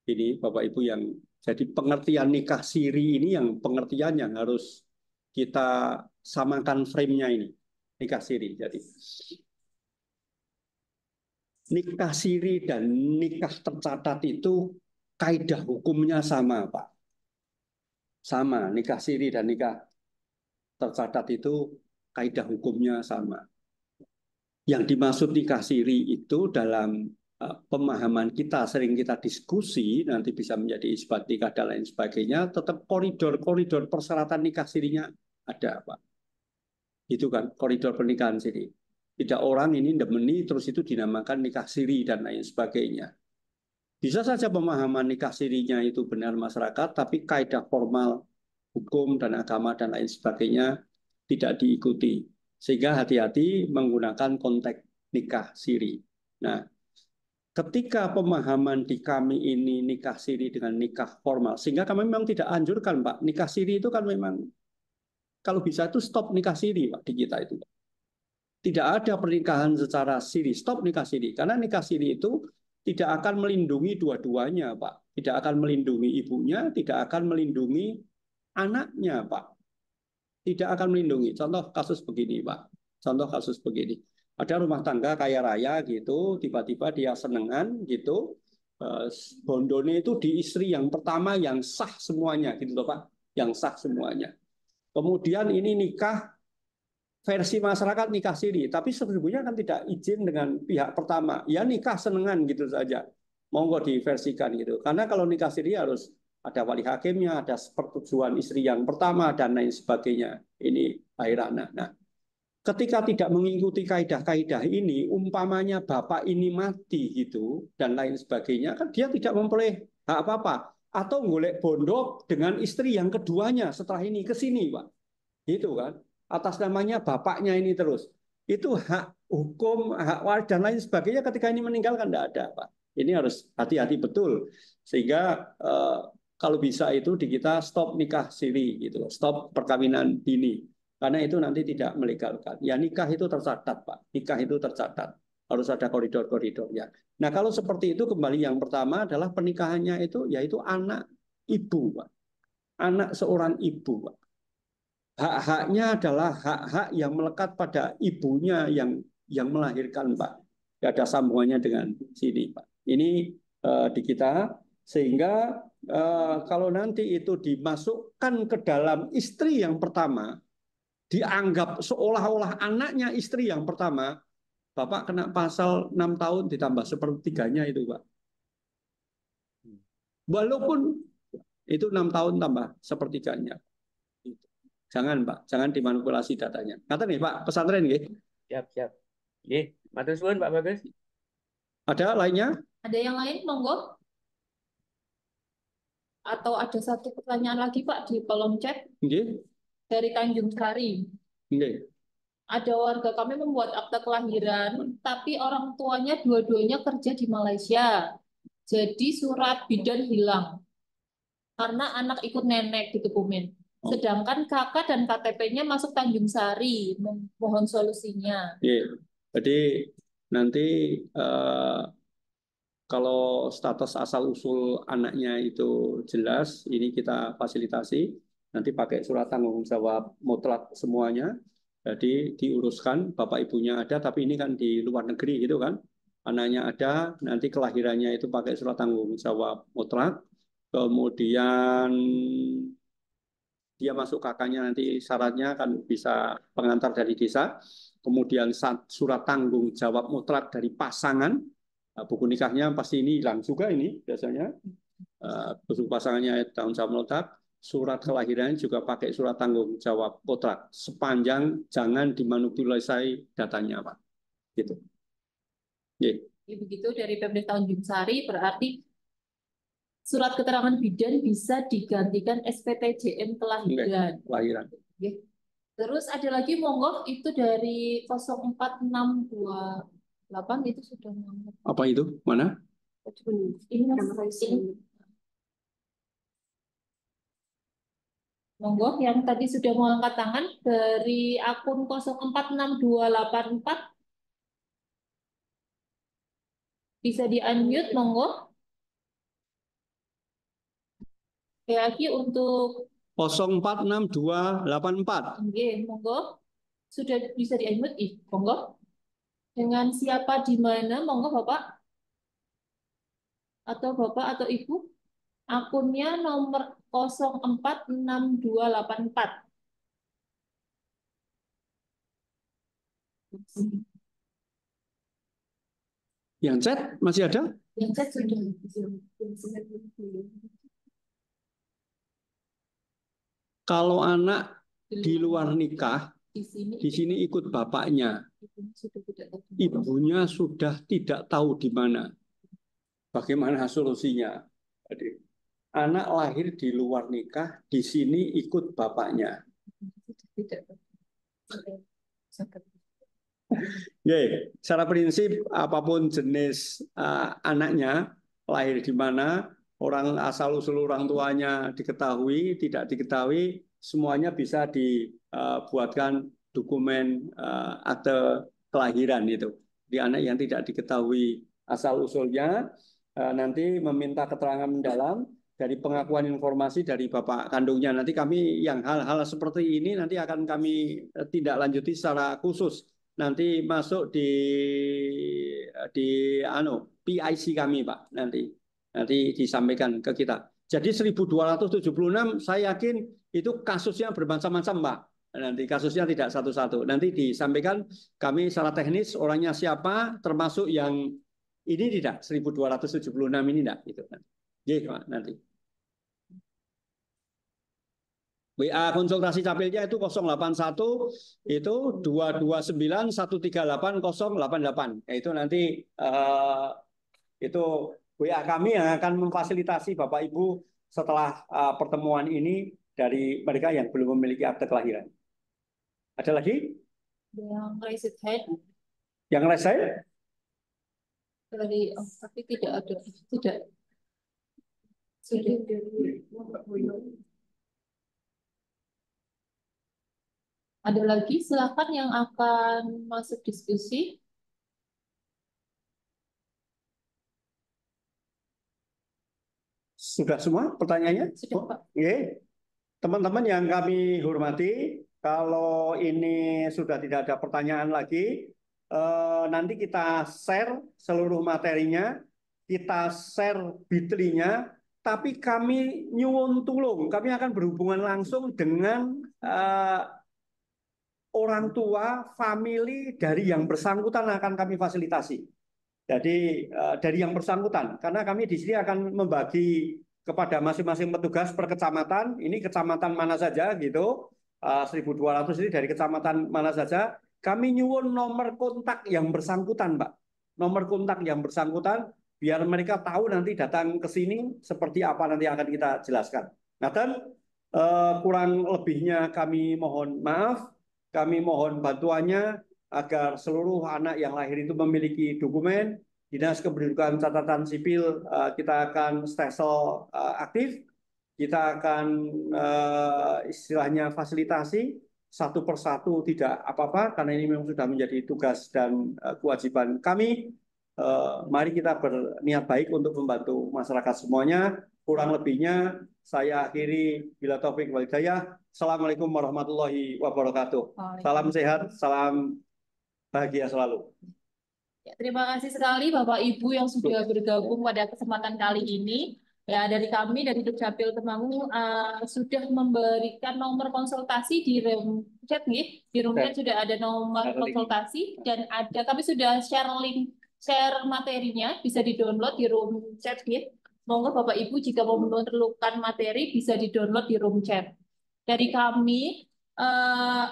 ini Bapak Ibu yang jadi pengertian nikah siri ini yang pengertian yang harus kita samakan frame-nya ini nikah siri. Jadi nikah siri dan nikah tercatat itu kaidah hukumnya sama, Pak. Sama, nikah siri dan nikah tercatat itu kaidah hukumnya sama. Yang dimaksud nikah siri itu dalam pemahaman kita, sering kita diskusi, nanti bisa menjadi isbat nikah dan lain sebagainya, tetap koridor-koridor persyaratan nikah sirinya ada, Pak. Itu kan koridor pernikahan siri. Tidak orang ini demeni terus itu dinamakan nikah siri dan lain sebagainya. Bisa saja pemahaman nikah sirinya itu benar masyarakat, tapi kaidah formal hukum dan agama dan lain sebagainya tidak diikuti. Sehingga hati-hati menggunakan konteks nikah siri. Nah, ketika pemahaman di kami ini nikah siri dengan nikah formal, sehingga kami memang tidak anjurkan, Pak. Nikah siri itu kan memang, kalau bisa itu stop nikah siri, Pak, di kita itu. Tidak ada pernikahan secara siri, stop nikah siri. Karena nikah siri itu tidak akan melindungi dua-duanya, Pak. Tidak akan melindungi ibunya, tidak akan melindungi anaknya, Pak. Tidak akan melindungi. Contoh kasus begini, Pak. Contoh kasus begini. Ada rumah tangga kaya raya gitu, tiba-tiba dia senengan gitu, bondone itu di istri yang pertama yang sah semuanya, gitu loh, Pak. Yang sah semuanya. Kemudian ini nikah versi masyarakat nikah siri, tapi sesungguhnya kan tidak izin dengan pihak pertama. Ya nikah senengan gitu saja. Monggo diversikan gitu. Karena kalau nikah siri harus ada wali hakimnya, ada persetujuan istri yang pertama dan lain sebagainya. Ini akhirana. Nah, ketika tidak mengikuti kaidah-kaidah ini, umpamanya bapak ini mati gitu dan lain sebagainya, kan dia tidak memperoleh hak apa-apa. Atau golek bondo dengan istri yang keduanya setelah ini ke sini, Pak. Gitu kan. Atas namanya bapaknya ini terus. Itu hak hukum, hak waris dan lain sebagainya ketika ini meninggal kan tidak ada, Pak. Ini harus hati-hati betul. Sehingga kalau bisa itu di kita stop nikah siri gitu, stop perkawinan dini. Karena itu nanti tidak melegalkan. Ya nikah itu tercatat, Pak. Nikah itu tercatat. Harus ada koridor-koridornya. Nah, kalau seperti itu kembali yang pertama adalah pernikahannya itu yaitu anak ibu, Pak. Anak seorang ibu, Pak. Hak-haknya adalah hak-hak yang melekat pada ibunya yang melahirkan, Pak. Tidak ada sambungannya dengan sini, Pak. Ini di kita, sehingga kalau nanti itu dimasukkan ke dalam istri yang pertama, dianggap seolah-olah anaknya istri yang pertama, Bapak kena pasal 6 tahun ditambah sepertiganya itu, Pak. Walaupun itu 6 tahun tambah sepertiganya. Jangan, Pak, jangan dimanipulasi datanya. Kata nih, Pak, pesantren nggih. Siap, siap. Nggih, matur suwun Pak Bagus. Ada lainnya? Ada yang lain, monggo? Atau ada satu pertanyaan lagi, Pak, di kolom chat Nggih. dari Tanjung Sari. Nggih. Ada warga kami membuat akta kelahiran, tapi orang tuanya dua-duanya kerja di Malaysia. Jadi surat bidan hilang karena anak ikut nenek gitu, Bumin. Sedangkan kakak dan KTP-nya masuk Tanjung Sari. Mohon solusinya. Jadi nanti kalau status asal usul anaknya itu jelas, ini kita fasilitasi. Nanti pakai surat tanggung jawab mutlak semuanya. Jadi diuruskan, bapak ibunya ada, tapi ini kan di luar negeri gitu kan. Anaknya ada, nanti kelahirannya itu pakai surat tanggung jawab mutlak. Kemudian dia masuk kakaknya, nanti syaratnya kan bisa pengantar dari desa. Kemudian surat tanggung jawab mutlak dari pasangan. Buku nikahnya pasti ini hilang juga ini biasanya. Buku pasangannya tanggung jawab mutlak. Surat kelahiran juga pakai surat tanggung jawab mutlak. Sepanjang jangan dimanipulasi datanya, Pak. Gitu. Begitu dari Pemda Tanjung Sari berarti surat keterangan bidan bisa digantikan SPTJM kelahiran. Kelahiran. Terus ada lagi monggo itu dari 04628 itu sudah ngomong. Apa itu? Mana? Ini monggo yang tadi sudah mengangkat tangan dari akun 046284. Bisa di-unmute, monggo. Lagi untuk 046284. Oke, monggo. Sudah bisa di-unmute, monggo. Dengan siapa di mana, monggo Bapak atau Ibu. Akunnya nomor 046284. Yang chat masih ada? Yang chat sudah. Kalau anak di luar nikah, di di sini ikut bapaknya. Ibunya sudah tidak tahu di mana. Bagaimana solusinya? Jadi, anak lahir di luar nikah, di sini ikut bapaknya. Ya, secara prinsip apapun jenis anaknya, lahir di mana, orang asal usul orang tuanya diketahui, tidak diketahui, semuanya bisa dibuatkan dokumen akte kelahiran itu. Di anak yang tidak diketahui asal usulnya, nanti meminta keterangan mendalam dari pengakuan informasi dari bapak kandungnya. Nanti kami yang hal-hal seperti ini nanti akan kami tindak lanjuti secara khusus. Nanti masuk di PIC kami, Pak. Nanti disampaikan ke kita. Jadi 1276 saya yakin itu kasusnya bermacam-macam, Pak. Nanti kasusnya tidak satu-satu. Nanti disampaikan kami secara teknis orangnya siapa, termasuk yang ini tidak 1276 ini tidak gitu. Oke, Pak, nanti. WA konsultasi capilnya itu 081 itu 229138088. Itu nanti itu WA kami yang akan memfasilitasi Bapak Ibu setelah pertemuan ini dari mereka yang belum memiliki akte kelahiran. Ada lagi? Yang raised hand Yang raise hand? tapi tidak ada. Tidak. Sudah. Ada lagi, silakan yang akan masuk diskusi. Sudah semua pertanyaannya? Sudah, Pak. Oke. Teman-teman yang kami hormati, kalau ini sudah tidak ada pertanyaan lagi, nanti kita share seluruh materinya, kita share Bitly-nya, tapi kami nyuwun tulung, kami akan berhubungan langsung dengan orang tua, famili dari yang bersangkutan akan kami fasilitasi. Jadi dari yang bersangkutan, karena kami di sini akan membagi kepada masing-masing petugas per kecamatan, ini kecamatan mana saja gitu, 1.200 ini dari kecamatan mana saja, kami nyuwun nomor kontak yang bersangkutan, Pak. Nomor kontak yang bersangkutan, biar mereka tahu nanti datang ke sini seperti apa nanti akan kita jelaskan. Nah, dan kurang lebihnya kami mohon maaf, kami mohon bantuannya agar seluruh anak yang lahir itu memiliki dokumen. Dinas Kependudukan Catatan Sipil kita akan stesel aktif, kita akan istilahnya fasilitasi satu persatu, tidak apa-apa karena ini memang sudah menjadi tugas dan kewajiban kami. Mari kita berniat baik untuk membantu masyarakat semuanya. Kurang lebihnya saya akhiri, bila taufik wal hidayah. Assalamualaikum warahmatullahi wabarakatuh. Salam sehat, salam bahagia selalu. Ya, terima kasih sekali Bapak Ibu yang sudah bergabung pada kesempatan kali ini. Ya, dari kami dari Dukcapil Temanggung sudah memberikan nomor konsultasi di room chat nih. Di room chat sudah ada nomor konsultasi dan kami sudah share link, share materinya, bisa di-download di room chat nih. Monggo Bapak Ibu jika memerlukan materi bisa di-download di room chat. Dari kami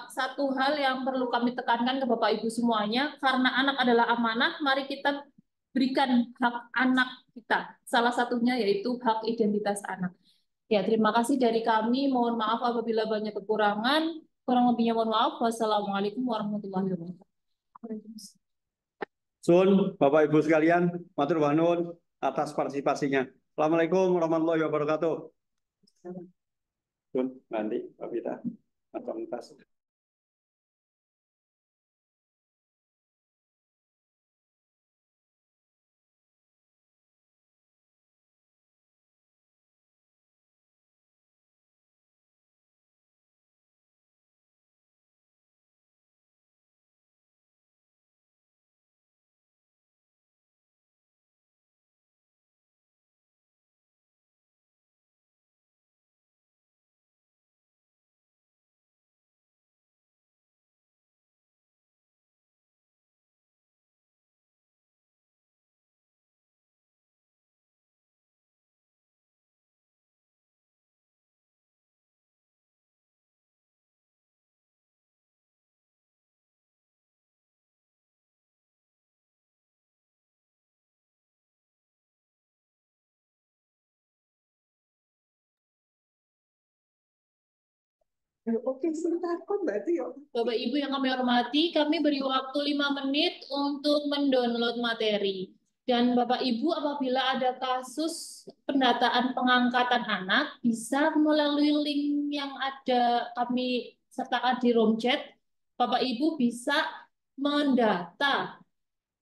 satu hal yang perlu kami tekankan ke Bapak Ibu semuanya, karena anak adalah amanah, mari kita berikan hak anak kita. Salah satunya yaitu hak identitas anak. Ya, terima kasih dari kami. Mohon maaf apabila banyak kekurangan. Kurang lebihnya mohon maaf. Wassalamualaikum warahmatullahi wabarakatuh. Sun, Bapak Ibu sekalian, matur nuwun atas partisipasinya. Assalamualaikum warahmatullahi wabarakatuh. Sun, nanti Pak Pita. Atau Oke, sebentar kok berarti ya. Bapak Ibu yang kami hormati, kami beri waktu 5 menit untuk mendownload materi. Dan Bapak Ibu apabila ada kasus pendataan pengangkatan anak, bisa melalui link yang ada kami sertakan di room chat. Bapak Ibu bisa mendata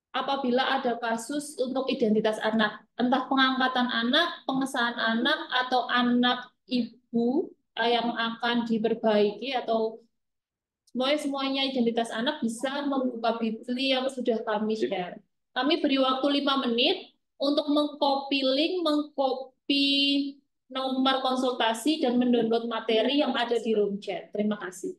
apabila ada kasus untuk identitas anak, entah pengangkatan anak, pengesahan anak, atau anak ibu yang akan diperbaiki atau semuanya identitas anak bisa membuka Bitly yang sudah kami share. Kami beri waktu 5 menit untuk mengcopy link, mengcopy nomor konsultasi, dan mendownload materi yang ada di room chat. Terima kasih.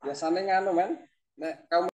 Biasanya nganu men, nek kamu